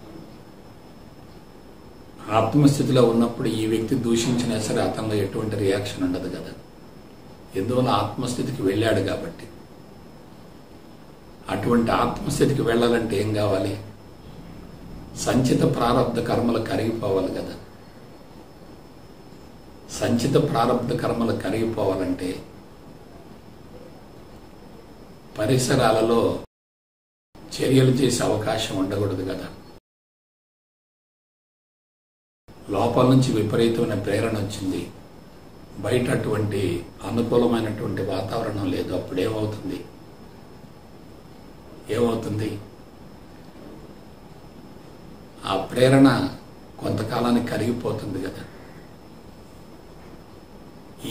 ఆత్మస్థితిలో ఉన్నప్పుడు ఈ వ్యక్తి దూషించినా సరే అతనిలో ఎటువంటి రియాక్షన్ ఉండదు కదా. ఎందువల్ల ఆత్మస్థితికి వెళ్ళాడు కాబట్టి. అటువంటి ఆత్మస్థితికి వెళ్ళాలంటే ఏం కావాలి? సంచిత ప్రారబ్ధ కర్మలు కరిగిపోవాలి కదా. సంచిత ప్రారబ్ధ కర్మలు కరిగిపోవాలంటే పరిసరాలలో చర్యలు చేసే అవకాశం ఉండకూడదు కదా. లోపల నుంచి విపరీతమైన ప్రేరణ వచ్చింది, బయట అటువంటి అనుకూలమైనటువంటి వాతావరణం లేదు. అప్పుడు ఏమవుతుంది? ఆ ప్రేరణ కొంతకాలానికి కరిగిపోతుంది కదా.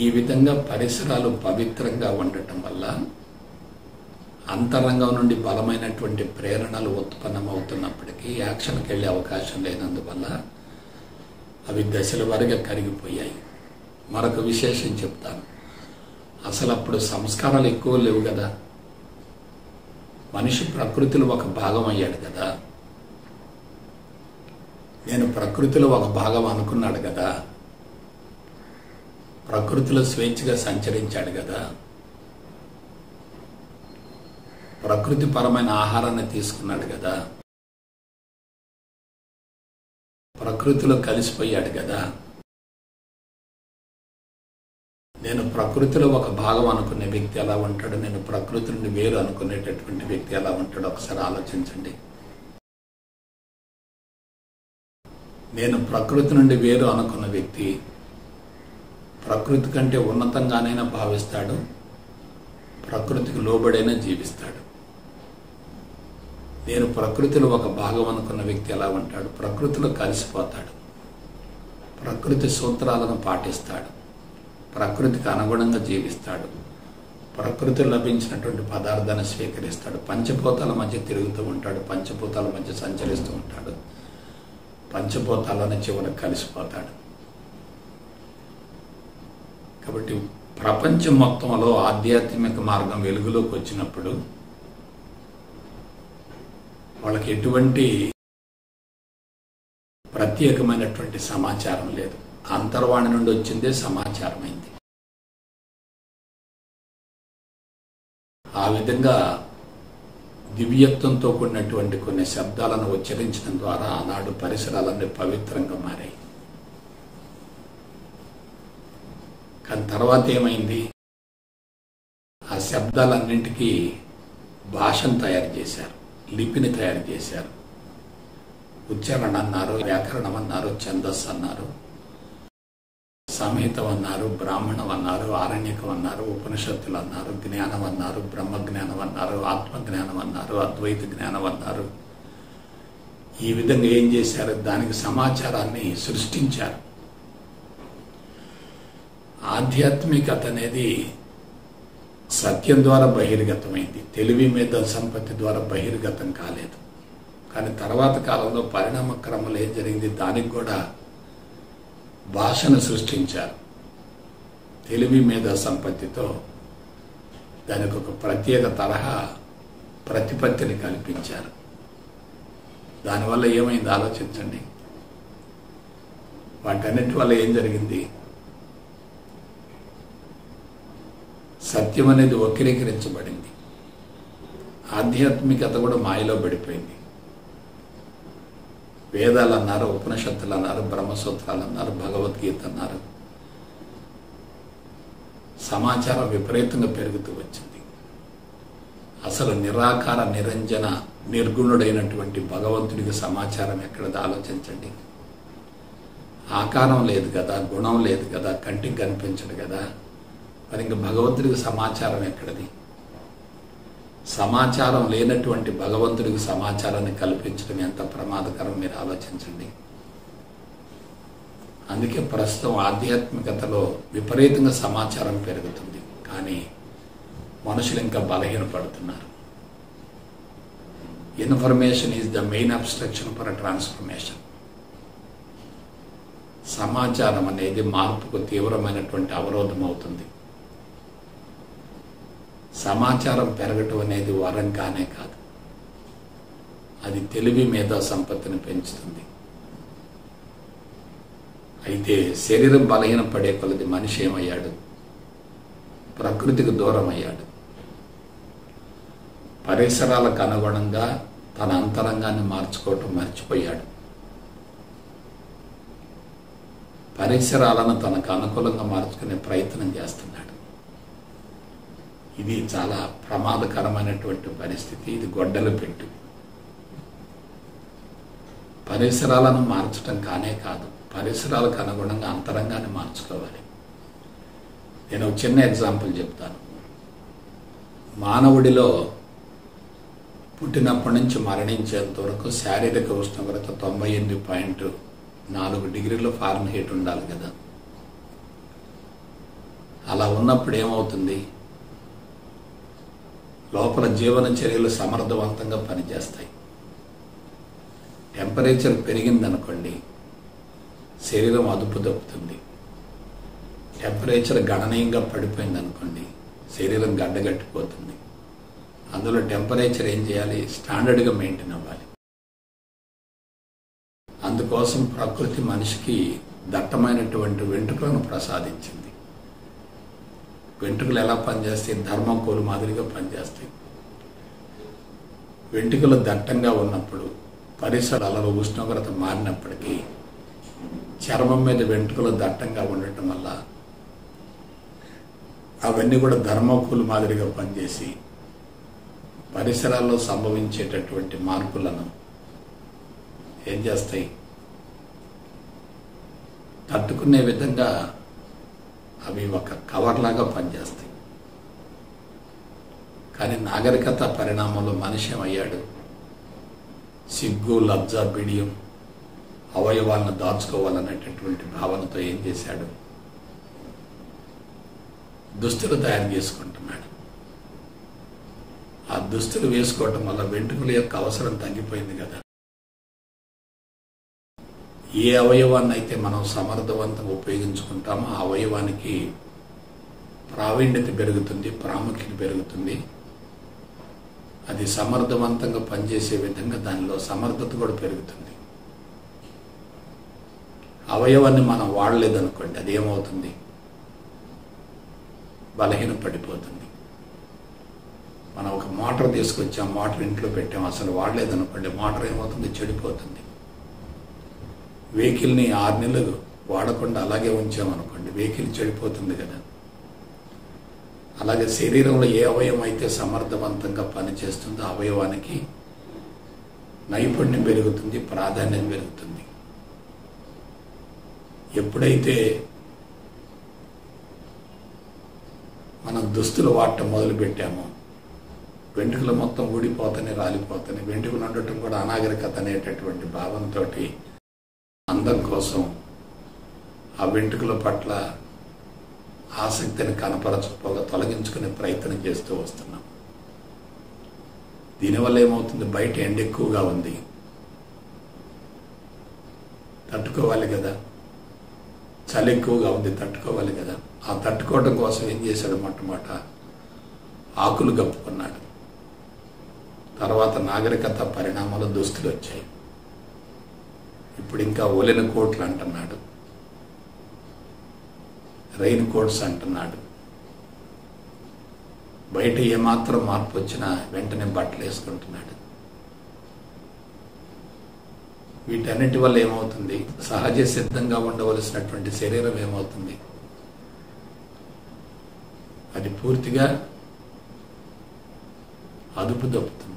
ఈ విధంగా పరిసరాలు పవిత్రంగా ఉండటం వల్ల అంతరంగం నుండి బలమైనటువంటి ప్రేరణలు ఉత్పన్నమవుతున్నప్పటికీ యాక్షన్కి వెళ్ళే అవకాశం లేనందువల్ల అవి దశల వారీగా కరిగిపోయాయి. మరొక విశేషం చెప్తాను. అసలు అప్పుడు సంస్కారాలు ఎక్కువ లేవు కదా. మనిషి ప్రకృతిలో ఒక భాగం అయ్యాడు కదా. నేను ప్రకృతిలో ఒక భాగం అనుకున్నాడు కదా. ప్రకృతిలో స్వేచ్ఛగా సంచరించాడు కదా. ప్రకృతి పరమైన ఆహారాన్ని తీసుకున్నాడు కదా. ప్రకృతిలో కలిసిపోయాడు కదా. నేను ప్రకృతిలో ఒక భాగం అనుకునే వ్యక్తి ఎలా ఉంటాడు, నేను ప్రకృతి నుండి వేరు అనుకునేటటువంటి వ్యక్తి ఎలా ఉంటాడో ఒకసారి ఆలోచించండి. నేను ప్రకృతి నుండి వేరు అనుకున్న వ్యక్తి ప్రకృతి కంటే ఉన్నతంగానైనా భావిస్తాడు, ప్రకృతికి లోబడైనా జీవిస్తాడు. నేను ప్రకృతిలో ఒక భాగం అనుకున్న వ్యక్తి ఎలా ఉంటాడు? ప్రకృతిలో కలిసిపోతాడు, ప్రకృతి సూత్రాలను పాటిస్తాడు, ప్రకృతికి అనుగుణంగా జీవిస్తాడు, ప్రకృతిలో లభించినటువంటి పదార్థాన్ని స్వీకరిస్తాడు, పంచభూతాల మధ్య తిరుగుతూ ఉంటాడు, పంచభూతాల మధ్య సంచరిస్తూ ఉంటాడు, పంచభూతాలను చివరికి కలిసిపోతాడు. కాబట్టి ప్రపంచం మొత్తంలో ఆధ్యాత్మిక మార్గం వెలుగులోకి వచ్చినప్పుడు వాళ్ళకి ఎటువంటి ప్రత్యేకమైనటువంటి సమాచారం లేదు. అంతర్వాణి నుండి వచ్చిందే సమాచారం అయింది. ఆ విధంగా దివ్యత్వంతో కూడినటువంటి కొన్ని శబ్దాలను ఉచ్చరించడం ద్వారా ఆనాడు పరిసరాలన్నీ పవిత్రంగా మారాయి. కానీ తర్వాత ఏమైంది? ఆ శబ్దాలన్నింటికీ భాషను తయారు చేశారు, లిపిని తయారు చేశారు. ఉచ్చారణ అన్నారు, వ్యాకరణం అన్నారు, ఛందస్సు అన్నారు, సంహితం అన్నారు, బ్రాహ్మణం అన్నారు, ఆరణ్యకం అన్నారు, ఉపనిషత్తులు అన్నారు, జ్ఞానం అన్నారు, బ్రహ్మజ్ఞానం అన్నారు, ఆత్మజ్ఞానం అన్నారు, అద్వైత జ్ఞానం అన్నారు. ఈ విధంగా ఏం చేశారు? దానికి సమాచారాన్ని సృష్టించారు. ఆధ్యాత్మికత అనేది సత్యం ద్వారా బహిర్గతమైంది, తెలివి మీద సంపత్తి ద్వారా బహిర్గతం కాలేదు. కానీ తర్వాత కాలంలో పరిణామ క్రమంలో ఏం జరిగింది? దానికి కూడా భాషను సృష్టించారు. తెలివి మీద సంపత్తితో దానికి ఒక ప్రత్యేక తరహా ప్రతిపత్తిని కల్పించారు. దానివల్ల ఏమైంది ఆలోచించండి. వాటన్నిటి వల్ల ఏం జరిగింది? సత్యం అనేది వక్రీకరించబడింది. ఆధ్యాత్మికత కూడా మాయలో పడిపోయింది. వేదాలు అన్నారు, ఉపనిషత్తులు అన్నారు, బ్రహ్మసూత్రాలు అన్నారు, భగవద్గీత అన్నారు. సమాచారం విపరీతంగా పెరుగుతూ వచ్చింది. అసలు నిరాకార నిరంజన నిర్గుణుడైనటువంటి భగవంతుడికి సమాచారం ఎక్కడది ఆలోచించండి. ఆకారం లేదు కదా, గుణం లేదు కదా, కంటికి కనిపించడు కదా, మరి ఇంక భగవంతుడికి సమాచారం ఎక్కడది? సమాచారం లేనటువంటి భగవంతుడికి సమాచారాన్ని కల్పించడం ఎంత ప్రమాదకరం మీరు ఆలోచించండి. అందుకే ప్రస్తుతం ఆధ్యాత్మికతలో విపరీతంగా సమాచారం పెరుగుతుంది, కానీ మనుషులు ఇంకా బలహీనపడుతున్నారు. Information is the main obstruction for transformation. సమాచారం అనేది మార్పుకు తీవ్రమైనటువంటి అవరోధం అవుతుంది. సమాచారం పెరగటం అనేది వరం కానే కాదు. అది తెలివి మేధా సంపత్తిని పెంచుతుంది. అయితే శరీరం బలహీన పడే కొలది మనిషి ఏమయ్యాడు? ప్రకృతికి దూరం అయ్యాడు. పరిసరాలకు అనుగుణంగా తన అంతరంగాన్ని మార్చుకోవటం మర్చిపోయాడు. పరిసరాలను తనకు అనుకూలంగా మార్చుకునే ప్రయత్నం చేస్తున్నాడు. ఇది చాలా ప్రమాదకరమైనటువంటి పరిస్థితి. ఇది గొడ్డలు పెట్టు. పరిసరాలను మార్చడం కానే కాదు, పరిసరాలకు అనుగుణంగా అంతరంగాన్ని మార్చుకోవాలి. నేను ఒక చిన్న ఎగ్జాంపుల్ చెప్తాను. మానవుడిలో పుట్టినప్పటి నుంచి మరణించేంత వరకు శారీరక ఉష్ణోగ్రత 98.4 డిగ్రీల ఫారెన్హీట్ ఉండాలి కదా. అలా ఉన్నప్పుడు ఏమవుతుంది? లోపల జీవన చర్యలు సమర్థవంతంగా పనిచేస్తాయి. టెంపరేచర్ పెరిగిందనుకోండి, శరీరం అదుపు తప్పుతుంది. టెంపరేచర్ గణనీయంగా పడిపోయింది అనుకోండి, శరీరం గడ్డగట్టిపోతుంది. అందులో టెంపరేచర్ ఏం చేయాలి? స్టాండర్డ్గా మెయింటైన్ అవ్వాలి. అందుకోసం ప్రకృతి మనిషికి దట్టమైనటువంటి వెంట్రుకలను ప్రసాదించింది. వెంట్రుకలు ఎలా పనిచేస్తాయి? ధర్మకోలు మాదిరిగా పనిచేస్తాయి. వెంట్రుకలు దట్టంగా ఉన్నప్పుడు, పరిసరాలలో ఉష్ణోగ్రత మారినప్పటికీ చర్మం మీద వెంట్రుకలు దట్టంగా ఉండటం వల్ల అవన్నీ కూడా ధర్మకోలు మాదిరిగా పనిచేసి పరిసరాల్లో సంభవించేటటువంటి మార్పులను ఏం చేస్తాయి? తట్టుకునే విధంగా అవి ఒక కవర్ లాగా పనిచేస్తాయి. కానీ నాగరికత పరిణామంలో మనిషి ఏమయ్యాడు? సిగ్గు, లజ్జ, బిడియం, అవయవాలను దాచుకోవాలనేటటువంటి భావనతో ఏం చేశాడు? దుస్తులు తయారు చేసుకుంటున్నాడు. ఆ దుస్తులు వేసుకోవటం వల్ల వెంట్రుకల యొక్క అవసరం తగ్గిపోయింది కదా. ఏ అవయవాన్ని అయితే మనం సమర్థవంతంగా ఉపయోగించుకుంటామో ఆ అవయవానికి ప్రావీణ్యత పెరుగుతుంది, ప్రాముఖ్యత పెరుగుతుంది. అది సమర్థవంతంగా పనిచేసే విధంగా దానిలో సమర్థత కూడా పెరుగుతుంది. అవయవాన్ని మనం వాడలేదనుకోండి, అది ఏమవుతుంది? బలహీన పడిపోతుంది. మనం ఒక మోటార్ తీసుకొచ్చాం, మోటార్ ఇంట్లో పెట్టాం, అసలు వాడలేదనుకోండి, మోటార్ ఏమవుతుంది? చెడిపోతుంది. వెహికల్ని 6 నెలలు వాడకుండా అలాగే ఉంచామనుకోండి, వెహికల్ చెడిపోతుంది కదా. అలాగే శరీరంలో ఏ అవయవం అయితే సమర్థవంతంగా పనిచేస్తుందో ఆ అవయవానికి నైపుణ్యం పెరుగుతుంది, ప్రాధాన్యం పెరుగుతుంది. ఎప్పుడైతే మనం దుస్తులు వాడటం మొదలు పెట్టామో వెంట్రుకలు మొత్తం ఊడిపోతానే, రాలిపోతానే. వెంట్రుకలు ఉండటం కూడా అనాగరికత అనేటటువంటి భావంతో అందం కోసం ఆ వెంట్రుకల పట్ల ఆసక్తిని కనపరచకపోగా తొలగించుకునే ప్రయత్నం చేస్తూ వస్తున్నాం. దీనివల్ల ఏమవుతుంది? బయట ఎండ ఎక్కువగా ఉంది, తట్టుకోవాలి కదా. చలి ఎక్కువగా ఉంది, తట్టుకోవాలి కదా. ఆ తట్టుకోవడం కోసం ఏం చేశాడు? మొట్టమొదట ఆకులు కప్పుకున్నాడు. తర్వాత నాగరికత పరిణామాలు దుస్తులు వచ్చాయి. ఇప్పుడు ఇంకా ఒలిన కోట్లు అంటున్నాడు, రెయిన్ కోట్స్ అంటున్నాడు. బయట ఏమాత్రం మార్పు వచ్చినా వెంటనే బట్టలు వేసుకుంటున్నాడు. వీటన్నిటి వల్ల ఏమవుతుంది? సహజ సిద్ధంగా ఉండవలసినటువంటి శరీరం ఏమవుతుంది? అది పూర్తిగా అదుపు తప్పుతుంది.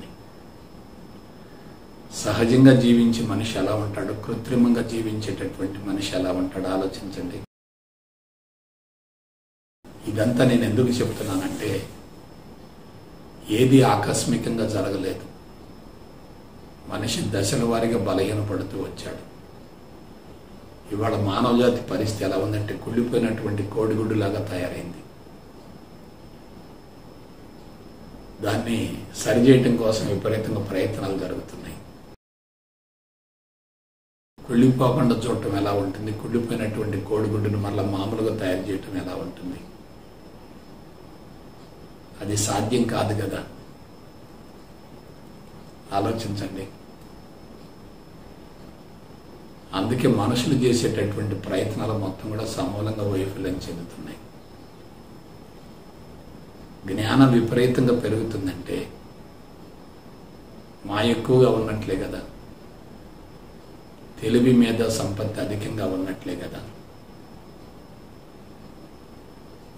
సహజంగా జీవించే మనిషి ఎలా ఉంటాడు, కృత్రిమంగా జీవించేటటువంటి మనిషి ఎలా ఉంటాడో ఆలోచించండి. ఇదంతా నేను ఎందుకు చెప్తున్నానంటే, ఏది ఆకస్మికంగా జరగలేదు. మనిషి దశల వారీగా బలహీనపడుతూ వచ్చాడు. ఇవాళ మానవజాతి పరిస్థితి ఎలా ఉందంటే కుళ్ళిపోయినటువంటి కోడిగుడ్డులాగా తయారైంది. దాన్ని సరిచేయటం కోసం విపరీతంగా ప్రయత్నాలు జరుగుతున్నాయి. కుళ్ళిపోకుండా చూడటం ఎలా ఉంటుంది? కుళ్ళిపోయినటువంటి కోడిగుడ్డును మళ్ళీ మామూలుగా తయారు చేయటం ఎలా ఉంటుంది? అది సాధ్యం కాదు కదా. ఆలోచించండి. అందుకే మనుషులు చేసేటటువంటి ప్రయత్నాలు మొత్తం కూడా సమూలంగా వైఫల్యం చెందుతున్నాయి. జ్ఞానం విపరీతంగా పెరుగుతుందంటే ఎక్కువగా ఉన్నట్లే కదా, తెలివి మీద సంపత్తి అధికంగా ఉన్నట్లే కదా.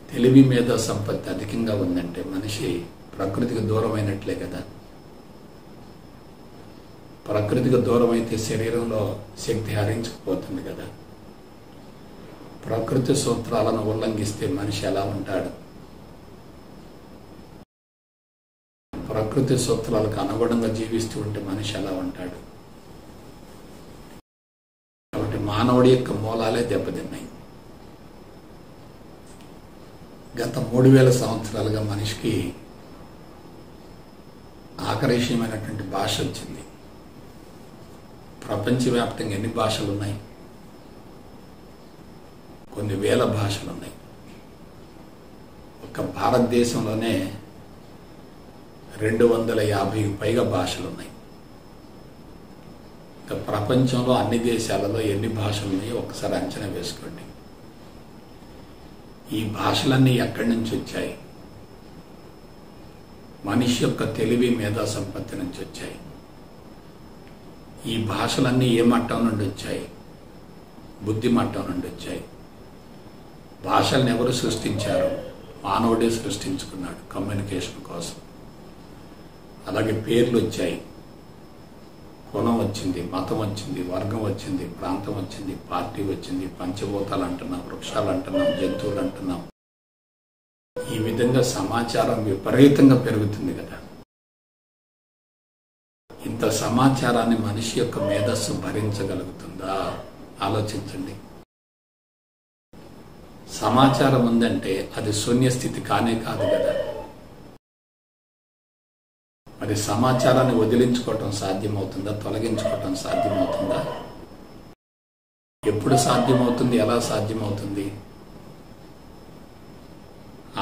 తెలివి మీద సంపత్తి అధికంగా ఉందంటే మనిషి ప్రకృతికి దూరమైనట్లే కదా. ప్రకృతికి దూరం అయితే శరీరంలో శక్తి హరించుకుపోతుంది కదా. ప్రకృతి సూత్రాలను ఉల్లంఘిస్తే మనిషి ఎలా ఉంటాడు? ప్రకృతి సూత్రాలకు అనుగుణంగా జీవిస్తూ ఉంటే మనిషి ఎలా ఉంటాడు? కాబట్టి మానవుడి యొక్క మూలాలే దెబ్బతిన్నాయి. గత 3000 సంవత్సరాలుగా మనిషికి ఆకర్షణీయమైనటువంటి భాష వచ్చింది. ప్రపంచవ్యాప్తంగా ఎన్ని భాషలు ఉన్నాయి? కొన్ని వేల భాషలు ఉన్నాయి. ఒక్క భారతదేశంలోనే 250కి పైగా భాషలు ఉన్నాయి. ఇంకా ప్రపంచంలో అన్ని దేశాలలో ఎన్ని భాషలు ఉన్నాయో ఒకసారి అంచనా వేసుకోండి. ఈ భాషలన్నీ ఎక్కడి నుంచి వచ్చాయి? మనిషి యొక్క తెలివి మేధా సంపత్తి నుంచి వచ్చాయి. ఈ భాషలన్నీ ఏ మట్టం నుండి వచ్చాయి? బుద్ధి మట్టం నుండి వచ్చాయి. భాషలను ఎవరు సృష్టించారు? మానవుడే సృష్టించుకున్నాడు కమ్యూనికేషన్ కోసం. అలాగే పేర్లు వచ్చాయి, కులం వచ్చింది, మతం వచ్చింది, వర్గం వచ్చింది, ప్రాంతం వచ్చింది, పార్టీ వచ్చింది, పంచభూతాలు అంటున్నాం, వృక్షాలు అంటున్నాం, జంతువులు అంటున్నాం. ఈ విధంగా సమాచారం విపరీతంగా పెరుగుతుంది కదా. ఇంత సమాచారాన్ని మనిషి యొక్క మేధస్సు భరించగలుగుతుందా? ఆలోచించండి. సమాచారం ఉందంటే అది శూన్యస్థితి కానే కాదు కదా. మరి సమాచారాన్ని వదిలించుకోవటం సాధ్యమవుతుందా? తొలగించుకోవటం సాధ్యమవుతుందా? ఎప్పుడు సాధ్యమవుతుంది? ఎలా సాధ్యమవుతుంది?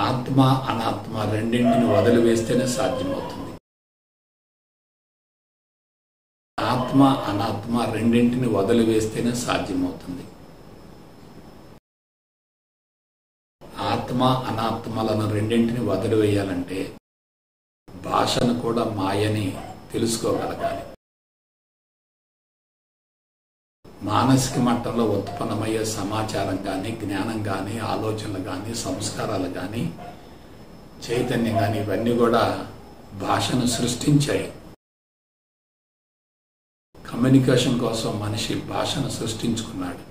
ఆత్మ అనాత్మ రెండింటిని వదిలివేస్తేనే సాధ్యమవుతుంది. ఆత్మ అనాత్మ రెండింటిని వదిలివేస్తేనే సాధ్యమవుతుంది. ఆత్మ అనాత్మలను రెండింటిని వదిలివేయాలంటే భాషను కూడా మాయని తెలుసుకోగలగాలి. మానసిక మట్టంలో ఉత్పన్నమయ్యే సమాచారం కానీ, జ్ఞానం కానీ, ఆలోచనలు కానీ, సంస్కారాలు కానీ, చైతన్యం కానీ ఇవన్నీ కూడా భాషను సృష్టించాయి. కమ్యూనికేషన్ కోసం మనిషి భాషను సృష్టించుకున్నాడు.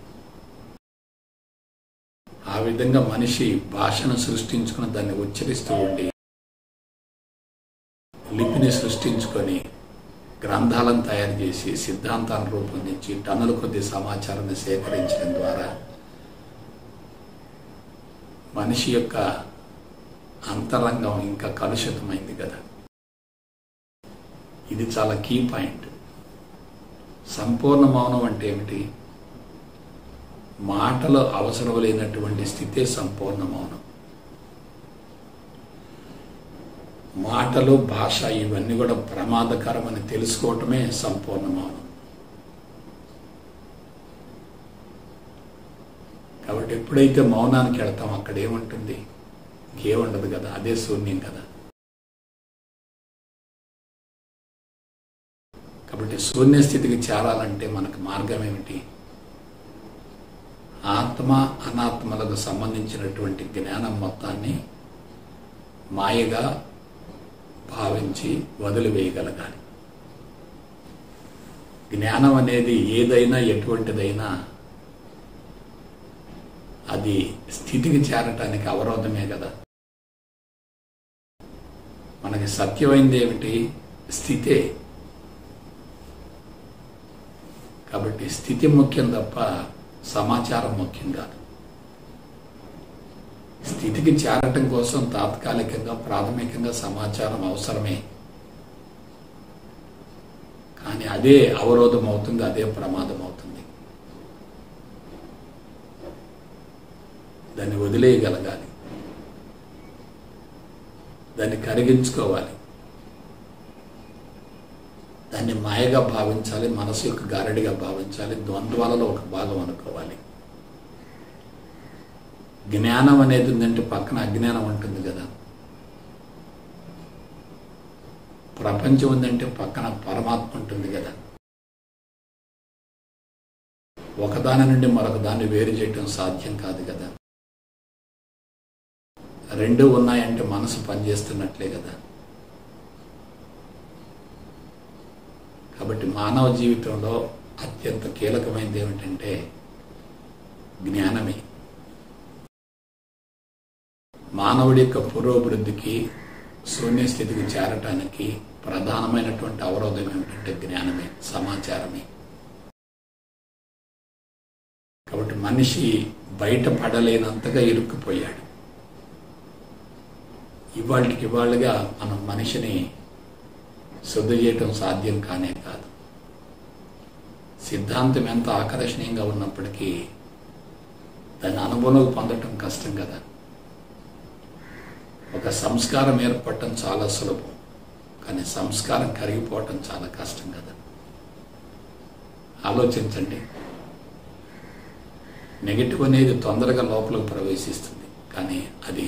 ఆ విధంగా మనిషి భాషను సృష్టించుకుని దాన్ని ఉచ్చరిస్తూ ఉండి లిపిని సృష్టించుకొని గ్రంథాలను తయారు చేసి సిద్ధాంతాలను రూపొందించి టన్నుల కొద్ది సమాచారాన్ని సేకరించడం ద్వారా మనిషి యొక్క అంతరంగం ఇంకా కలుషితమైంది కదా. ఇది చాలా కీ పాయింట్. సంపూర్ణ మౌనం అంటే ఏమిటి? మాటలు అవసరం లేనటువంటి స్థితే సంపూర్ణ మౌనం. మాటలు, భాష ఇవన్నీ కూడా ప్రమాదకరమని తెలుసుకోవటమే సంపూర్ణ మౌనం. కాబట్టి ఎప్పుడైతే మౌనానికి వెళ్తాం అక్కడ ఏముంటుంది? ఇంకేముండదు కదా. అదే శూన్యం కదా. కాబట్టి శూన్య స్థితికి చేరాలంటే మనకు మార్గం ఏమిటి? ఆత్మ అనాత్మలకు సంబంధించినటువంటి జ్ఞానం మొత్తాన్ని మాయగా భావించి వదిలివేయగలగాలి. జ్ఞానం అనేది ఏదైనా ఎటువంటిదైనా అది స్థితికి చేరటానికి అవరోధమే కదా. మనకి సత్యమైంది ఏమిటి? స్థితే. కాబట్టి స్థితి ముఖ్యం తప్ప సమాచారం ముఖ్యం కాదు. స్థితికి చేరటం కోసం తాత్కాలికంగా ప్రాథమికంగా సమాచారం అవసరమే. కానీ అదే అవరోధం అవుతుంది, అదే ప్రమాదం అవుతుంది. దాన్ని వదిలేయగలగాలి. దాన్ని కరిగించుకోవాలి, దాన్ని మాయగా భావించాలి, మనసు యొక్క గారడిగా భావించాలి, ద్వంద్వాలలో ఒక భాగం అనుకోవాలి. జ్ఞానం అనేది ఉందంటే పక్కన అజ్ఞానం ఉంటుంది కదా, ప్రపంచం ఉందంటే పక్కన పరమాత్మ ఉంటుంది కదా. ఒకదాని నుండి మరొక దాన్ని వేరు చేయటం సాధ్యం కాదు కదా. రెండు ఉన్నాయంటే మనసు పనిచేస్తున్నట్లే కదా. కాబట్టి మానవ జీవితంలో అత్యంత కీలకమైనది ఏమిటంటే జ్ఞానమే. మానవుడి యొక్క పురోభివృద్ధికి, శూన్యస్థితికి చేరటానికి ప్రధానమైనటువంటి అవరోధం ఏమిటంటే జ్ఞానమే, సమాచారమే. కాబట్టి మనిషి బయటపడలేనంతగా ఇరుక్కుపోయాడు. ఇవాళగా మనం మనిషిని శుద్ధి చేయటం సాధ్యం కానే కాదు. సిద్ధాంతం ఎంత ఆకర్షణీయంగా ఉన్నప్పటికీ దాని అనుభవం పొందటం కష్టం కదా. ఒక సంస్కారం ఏర్పడటం చాలా సులభం, కానీ సంస్కారం కరిగిపోవటం చాలా కష్టం కదా. ఆలోచించండి, నెగిటివ్ అనేది తొందరగా లోపలికి ప్రవేశిస్తుంది, కానీ అది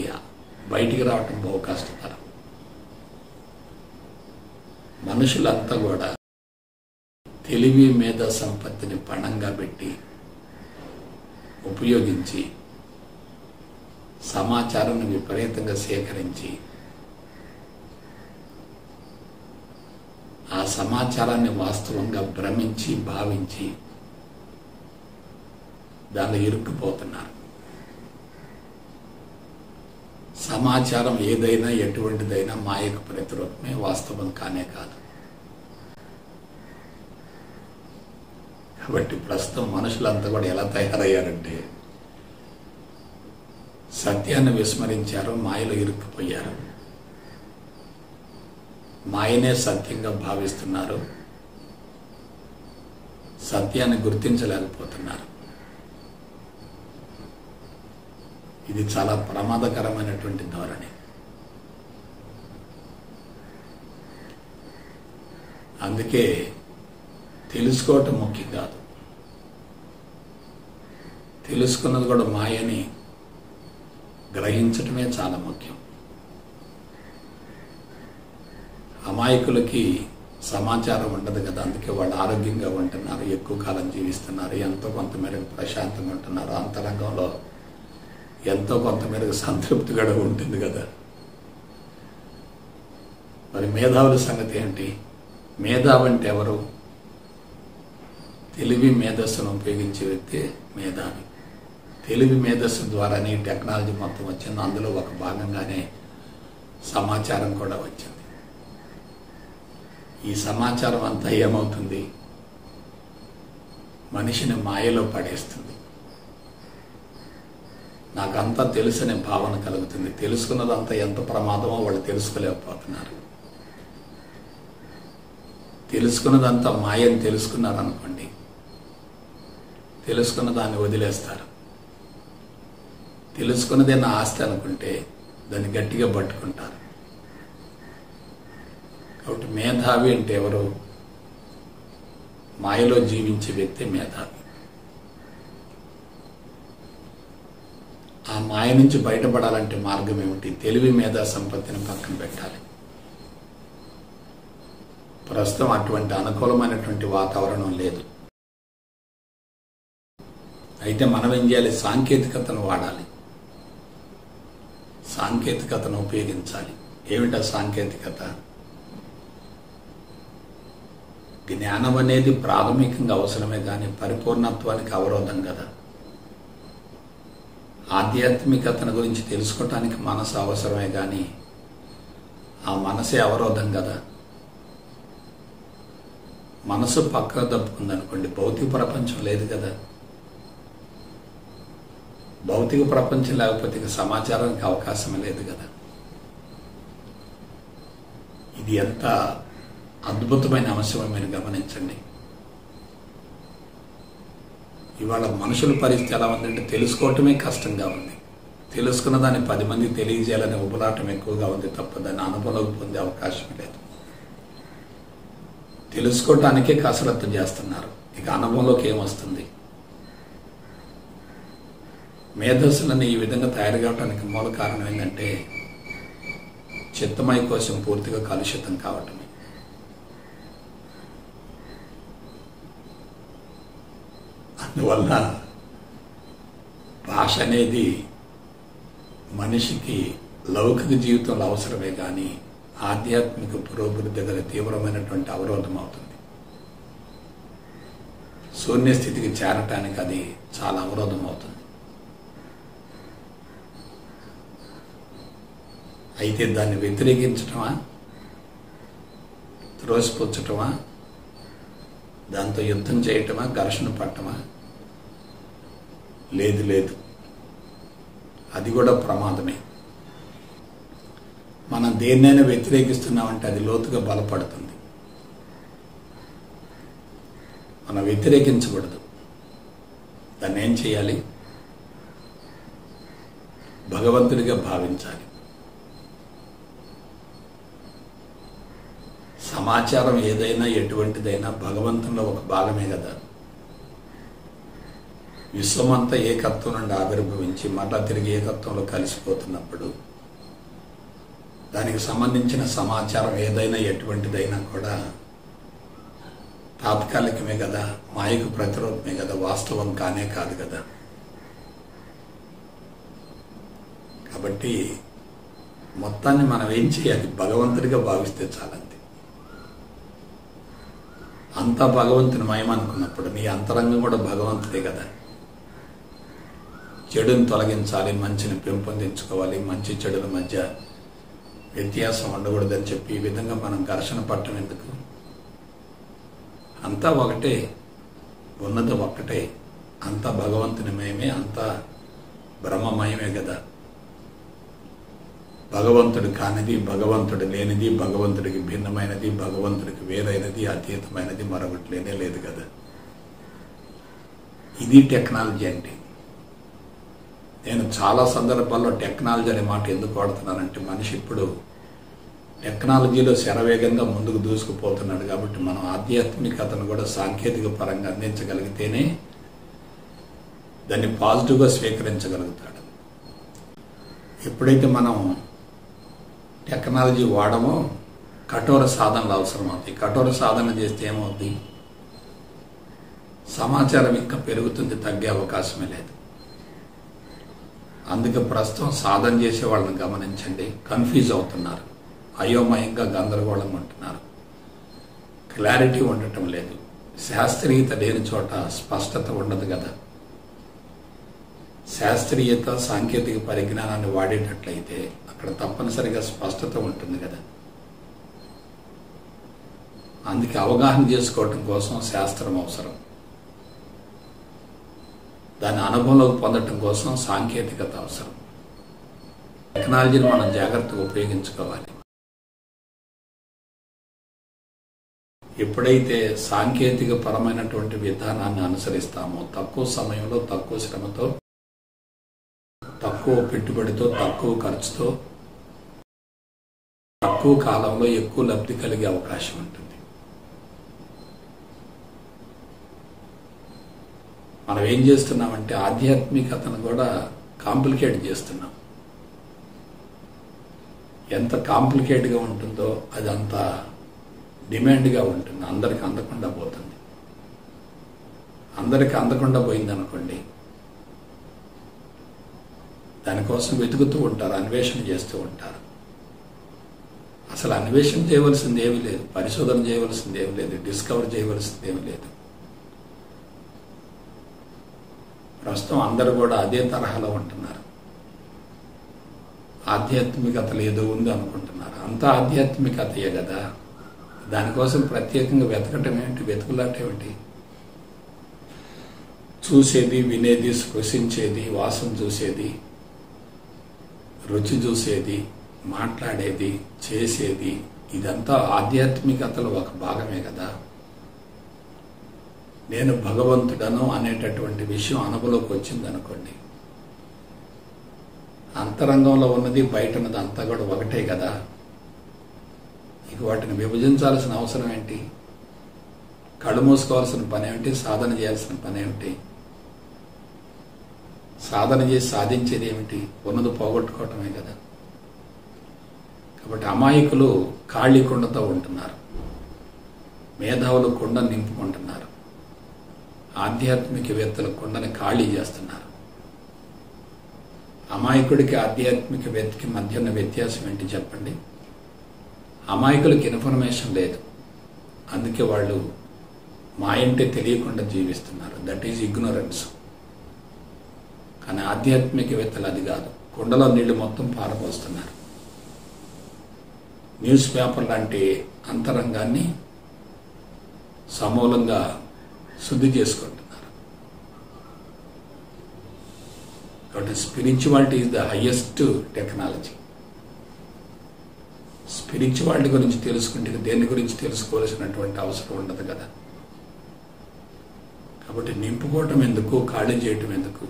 బయటికి రావటం బహు కష్టతరం. మనుషులంతా కూడా తెలివి మేధా సంపత్తిని పణంగా పెట్టి ఉపయోగించి సమాచారాన్ని విపరీతంగా సేకరించి ఆ సమాచారాన్ని వాస్తవంగా భ్రమించి భావించి దానిలో ఇరుక్కుపోతున్నారు. సమాచారం ఏదైనా ఎటువంటిదైనా మాయకు ప్రతిరూపమే, వాస్తవం కానే కాదు. కాబట్టి ప్రస్తుతం మనుషులంతా కూడా ఎలా తయారయ్యారంటే సత్యాన్ని విస్మరించారు, మాయలో ఇరుక్కుపోయారు. మాయనే సత్యంగా భావిస్తున్నారు, సత్యాన్ని గుర్తించలేకపోతున్నారు. ఇది చాలా ప్రమాదకరమైనటువంటి ధోరణి. అందుకే తెలుసుకోవటం ముఖ్యం కాదు, తెలుసుకున్నది కూడా మాయని గ్రహించటమే చాలా ముఖ్యం. అమాయకులకి సమాచారం ఉండదు కదా, అందుకే వాళ్ళు ఆరోగ్యంగా ఉంటున్నారు, ఎక్కువ కాలం జీవిస్తున్నారు, ఎంతో కొంత మేరకు ప్రశాంతంగా ఉంటున్నారు, అంతరంగంలో ఎంతో కొంత మేరకు సంతృప్తి కూడా ఉంటుంది కదా. మరి మేధావుల సంగతి ఏంటి? మేధావి అంటే ఎవరు? తెలివి మేధస్సును ఉపయోగించే వ్యక్తి మేధావి. తెలివి మేధస్సు ద్వారానే టెక్నాలజీ మొత్తం వచ్చింది, అందులో ఒక భాగంగానే సమాచారం కూడా వచ్చింది. ఈ సమాచారం అంతా ఏమవుతుంది? మనిషిని మాయలో పడేస్తుంది. నాకంతా తెలుసనే భావన కలుగుతుంది. తెలుసుకున్నదంతా ఎంత ప్రమాదమో వాళ్ళు తెలుసుకోలేకపోతున్నారు. తెలుసుకున్నదంతా మాయని తెలుసుకున్నారు అనుకోండి, తెలుసుకున్న దాన్ని వదిలేస్తారు. తెలుసుకున్నదే నా ఆస్తి అనుకుంటే దాన్ని గట్టిగా పట్టుకుంటారు. కాబట్టి మేధావి అంటే ఎవరు? మాయలో జీవించే వ్యక్తి మేధావి. ఆ మాయ నుంచి బయటపడాలంటే మార్గం ఏమిటి? తెలివి మేధా సంపత్తిని పక్కన పెట్టాలి. ప్రస్తుతం అటువంటి అనుకూలమైనటువంటి వాతావరణం లేదు. అయితే మనం ఏం చేయాలి? సాంకేతికతను వాడాలి, సాంకేతికతను ఉపయోగించాలి. ఏమిటా సాంకేతికత? జ్ఞానం అనేది ప్రాథమికంగా అవసరమే కానీ పరిపూర్ణత్వానికి అవరోధం కదా. ఆధ్యాత్మికతను గురించి తెలుసుకోవటానికి మనసు అవసరమే కానీ ఆ మనసే అవరోధం కదా. మనసు పక్కకు తప్పుకుందనుకోండి, భౌతిక ప్రపంచం లేదు కదా. భౌతిక ప్రపంచం లేకపోతే ఇక సమాచారానికి అవకాశం లేదు కదా. ఇది ఎంత అద్భుతమైన అంశమో మీరు గమనించండి. ఇవాళ మనుషుల పరిస్థితి ఎలా ఉందంటే తెలుసుకోవటమే కష్టంగా ఉంది. తెలుసుకున్న దాన్ని 10 మందికి తెలియజేయాలనే ఉబలాటం ఎక్కువగా ఉంది తప్ప దాన్ని అనుభవంలోకి పొందే అవకాశం లేదు. తెలుసుకోవటానికే కసరత్తు చేస్తున్నారు, ఇక అనుభవంలోకి ఏమొస్తుంది? మేధస్సులని ఈ విధంగా తయారు కావడానికి మూల కారణం ఏంటంటే చిత్తమయ కోశం పూర్తిగా కలుషితం కావటమే. అందువల్ల భాష అనేది మనిషికి లౌకిక జీవితంలో అవసరమే కానీ ఆధ్యాత్మిక పురోభివృద్ధి దగ్గర తీవ్రమైనటువంటి అవరోధం అవుతుంది. శూన్య స్థితికి చేరటానికి అది చాలా అవరోధం అవుతుంది. అయితే దాన్ని వ్యతిరేకించటమా, త్రోసిపుచ్చటమా, దాంతో యుద్ధం చేయటమా, ఘర్షణ పట్టమా? లేదు లేదు, అది కూడా ప్రమాదమే. మనం దేన్నైనా వ్యతిరేకిస్తున్నామంటే అది లోతుగా బలపడుతుంది. మనం వ్యతిరేకించకూడదు. దాన్ని ఏం చేయాలి? భగవంతుడిగా భావించాలి. సమాచారం ఏదైనా ఎటువంటిదైనా భగవంతునిలో ఒక భాగమే కదా. విశ్వమంతా ఏకత్వం నుండి ఆవిర్భవించి మళ్ళా తిరిగి ఏకత్వంలో కలిసిపోతున్నప్పుడు దానికి సంబంధించిన సమాచారం ఏదైనా ఎటువంటిదైనా కూడా తాత్కాలికమే కదా, మాయకు ప్రతిరూపమే కదా, వాస్తవం కానే కాదు కదా. కాబట్టి మొత్తాన్ని మనం ఏం చేయాలి? భగవంతుడిగా భావిస్తే చాలంతే. అంతా భగవంతుని మయం అనుకున్నప్పుడు నీ అంతరంగం కూడా భగవంతుడే కదా. చెడుని తొలగించాలి, మంచిని పెంపొందించుకోవాలి, మంచి చెడుల మధ్య వ్యత్యాసం ఉండకూడదని చెప్పి ఈ విధంగా మనం ఘర్షణ పట్టడం ఎందుకు? అంతా ఒకటే, ఉన్నది ఒక్కటే, అంతా భగవంతుని మయమే, అంతా బ్రహ్మమయమే కదా. భగవంతుడు కానిది, భగవంతుడు లేనిది, భగవంతుడికి భిన్నమైనది, భగవంతుడికి వేరైనది, అతీతమైనది మరొకటి లేనే లేదు కదా. ఇది టెక్నాలజీ అంటే. నేను చాలా సందర్భాల్లో టెక్నాలజీ అనే మాట ఎందుకు వాడుతున్నానంటే మనిషి ఇప్పుడు టెక్నాలజీలో శరవేగంగా ముందుకు దూసుకుపోతున్నాడు కాబట్టి మనం ఆధ్యాత్మికతను కూడా సాంకేతిక పరంగా అందించగలిగితేనే దాన్ని పాజిటివ్గా స్వీకరించగలుగుతాడు. ఎప్పుడైతే మనం టెక్నాలజీ వాడమో కఠోర సాధనలు అవసరం అవుతాయి. కఠోర సాధన చేస్తే ఏమవుతుంది? సమాచారం ఇంకా పెరుగుతుంది, తగ్గే అవకాశమే లేదు. అందుకే ప్రస్తుతం సాధన చేసే వాళ్ళని గమనించండి, కన్ఫ్యూజ్ అవుతున్నారు, అయోమయంగా గందరగోళంగా ఉంటున్నారు, క్లారిటీ ఉండటం లేదు. శాస్త్రీయత లేని చోట స్పష్టత ఉండదు కదా. శాస్త్రీయత సాంకేతిక పరిజ్ఞానాన్ని వాడేటట్లయితే అక్కడ తప్పనిసరిగా స్పష్టత ఉంటుంది కదా. అందుకే అవగాహన చేసుకోవటం కోసం శాస్త్రం అవసరం. దాని అనుభవంలోకి పొందటం కోసం సాంకేతికత అవసరం. టెక్నాలజీని మనం జాగ్రత్తగా ఉపయోగించుకోవాలి. ఎప్పుడైతే సాంకేతిక పరమైనటువంటి విధానాన్ని అనుసరిస్తామో తక్కువ సమయంలో, తక్కువ శ్రమతో, తక్కువ పెట్టుబడితో, తక్కువ ఖర్చుతో, తక్కువ కాలంలో ఎక్కువ లబ్ధి కలిగే అవకాశం ఉంటుంది. మనం ఏం చేస్తున్నామంటే ఆధ్యాత్మికతను కూడా కాంప్లికేట్ చేస్తున్నాం. ఎంత కాంప్లికేట్గా ఉంటుందో అది అంత డిమాండ్గా ఉంటుంది, అందరికి అందకుండా పోతుంది. అందరికి అందకుండా పోయిందనుకోండి, దానికోసం వెతుకుతూ ఉంటారు, అన్వేషణ చేస్తూ ఉంటారు. అసలు అన్వేషణ చేయవలసింది ఏమీ లేదు, పరిశోధన చేయవలసింది ఏమీ లేదు, డిస్కవర్ చేయవలసింది ఏమీ లేదు. ప్రస్తుతం అందరూ కూడా అదే తరహాలో ఉంటున్నారు. ఆధ్యాత్మికత ఏదో ఉంది అనుకుంటున్నారు. అంతా ఆధ్యాత్మికతయే కదా. దానికోసం ప్రత్యేకంగా వెతకటం ఏమిటి, వెతుకులాట ఏమిటి? చూసేది, వినేది, స్పృశించేది, వాసన చూసేది, రుచి చూసేది, మాట్లాడేది, చేసేది, ఇదంతా ఆధ్యాత్మికతలో ఒక భాగమే కదా. నేను భగవంతుడను అనేటటువంటి విషయం అనుభవంలోకి వచ్చిందనుకోండి, అంతరంగంలో ఉన్నది బయట ఉన్నది అంతా కూడా ఒకటే కదా. ఇక వాటిని విభజించాల్సిన అవసరం ఏంటి? కళ్ళు మూసుకోవాల్సిన పని ఏమిటి? సాధన చేయాల్సిన పని ఏమిటి? సాధన చేసి సాధించేది ఏమిటి? ఉన్నది పోగొట్టుకోవటమే కదా. కాబట్టి అమాయకులు ఖాళీ కుండతో ఉంటున్నారు, మేధావులు కుండ నింపుకుంటున్నారు, ఆధ్యాత్మికవేత్తలు కుండని ఖాళీ చేస్తున్నారు. అమాయకుడికి ఆధ్యాత్మికవేత్తకి మధ్య ఉన్న వ్యత్యాసం ఏంటి చెప్పండి? అమాయకులకి ఇన్ఫర్మేషన్ లేదు, అందుకే వాళ్ళు మాయంటే తెలియకుండా జీవిస్తున్నారు. That is ignorance. కానీ ఆధ్యాత్మికవేత్తలు అది కాదు, కుండలో నీళ్లు మొత్తం పారపోస్తున్నారు. న్యూస్ పేపర్ లాంటి అంతరంగాన్ని సమూలంగా శుద్ధి చేసుకుంటున్నారు. కాబట్టి spirituality is the highest technology. Spirituality గురించి తెలుసుకుంటే దేని గురించి తెలుసుకోవాల్సినటువంటి అవసరం ఉండదు కదా. కాబట్టి నింపుకోవటం ఎందుకు, ఖాళీ చేయటం ఎందుకు?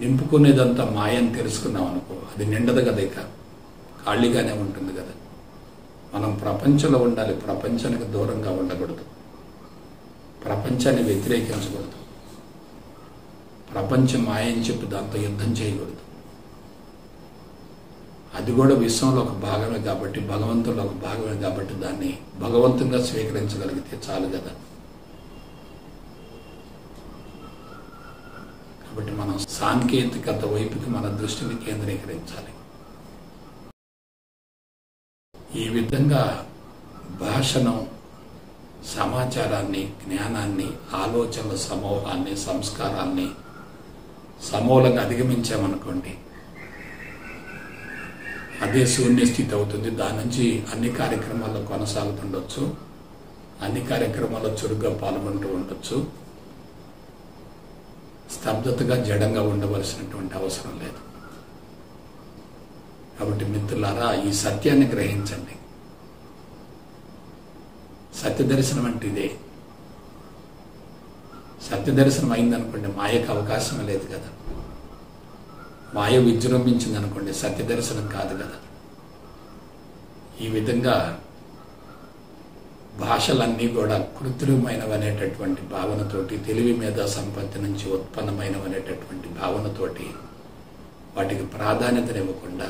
నింపుకునేదంతా మాయని తెలుసుకున్నాం అనుకో, అది నిండదు కదా, ఇక ఖాళీగానే ఉంటుంది కదా. మనం ప్రపంచంలో ఉండాలి, ప్రపంచానికి దూరంగా ఉండకూడదు, ప్రపంచాన్ని వ్యతిరేకించకూడదు, ప్రపంచం మాయని చెప్పి దాంతో యుద్ధం చేయకూడదు. అది కూడా విశ్వంలో ఒక భాగమే కాబట్టి, భగవంతుల్లో ఒక భాగమే కాబట్టి దాన్ని భగవంతునిగా స్వీకరించగలిగితే చాలు కదా. కాబట్టి మనం సాంకేతికత వైపుకి మన దృష్టిని కేంద్రీకరించాలి. ఈ విధంగా భాషను, సమాచారాన్ని, జ్ఞానాన్ని, ఆలోచనల సమూహాన్ని, సంస్కారాన్ని సమూలంగా అధిగమించామనుకోండి, అదే శూన్య స్థితి అవుతుంది. దాని నుంచి అన్ని కార్యక్రమాల్లో కొనసాగుతుండొచ్చు, అన్ని కార్యక్రమాల్లో చురుగ్గా పాల్గొంటూ ఉండొచ్చు. స్తబ్దతగా జడంగా ఉండవలసినటువంటి అవసరం లేదు. కాబట్టి మిత్రులారా, ఈ సత్యాన్ని గ్రహించండి. సత్య దర్శనం అంటే ఇదే. సత్య దర్శనం అయిందనుకోండి, మాయకు అవకాశం లేదు కదా. మాయ విజృంభించింది అనుకోండి, సత్య దర్శనం కాదు కదా. ఈ విధంగా భాషలన్నీ కూడా కృత్రిమైనవనేటటువంటి భావనతోటి, తెలివి మీద సంపత్తి నుంచి ఉత్పన్నమైనవనేటటువంటి భావనతోటి వాటికి ప్రాధాన్యతనివ్వకుండా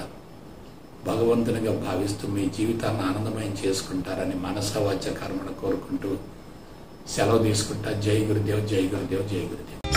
భగవంతునిగా భావిస్తూ మీ జీవితాన్ని ఆనందమయం చేసుకుంటారని మనస వాచ కర్మను కోరుకుంటూ సెలవు తీసుకుంటా. జై గురుదేవ్, జై గురుదేవ్, జై గురుదేవ్.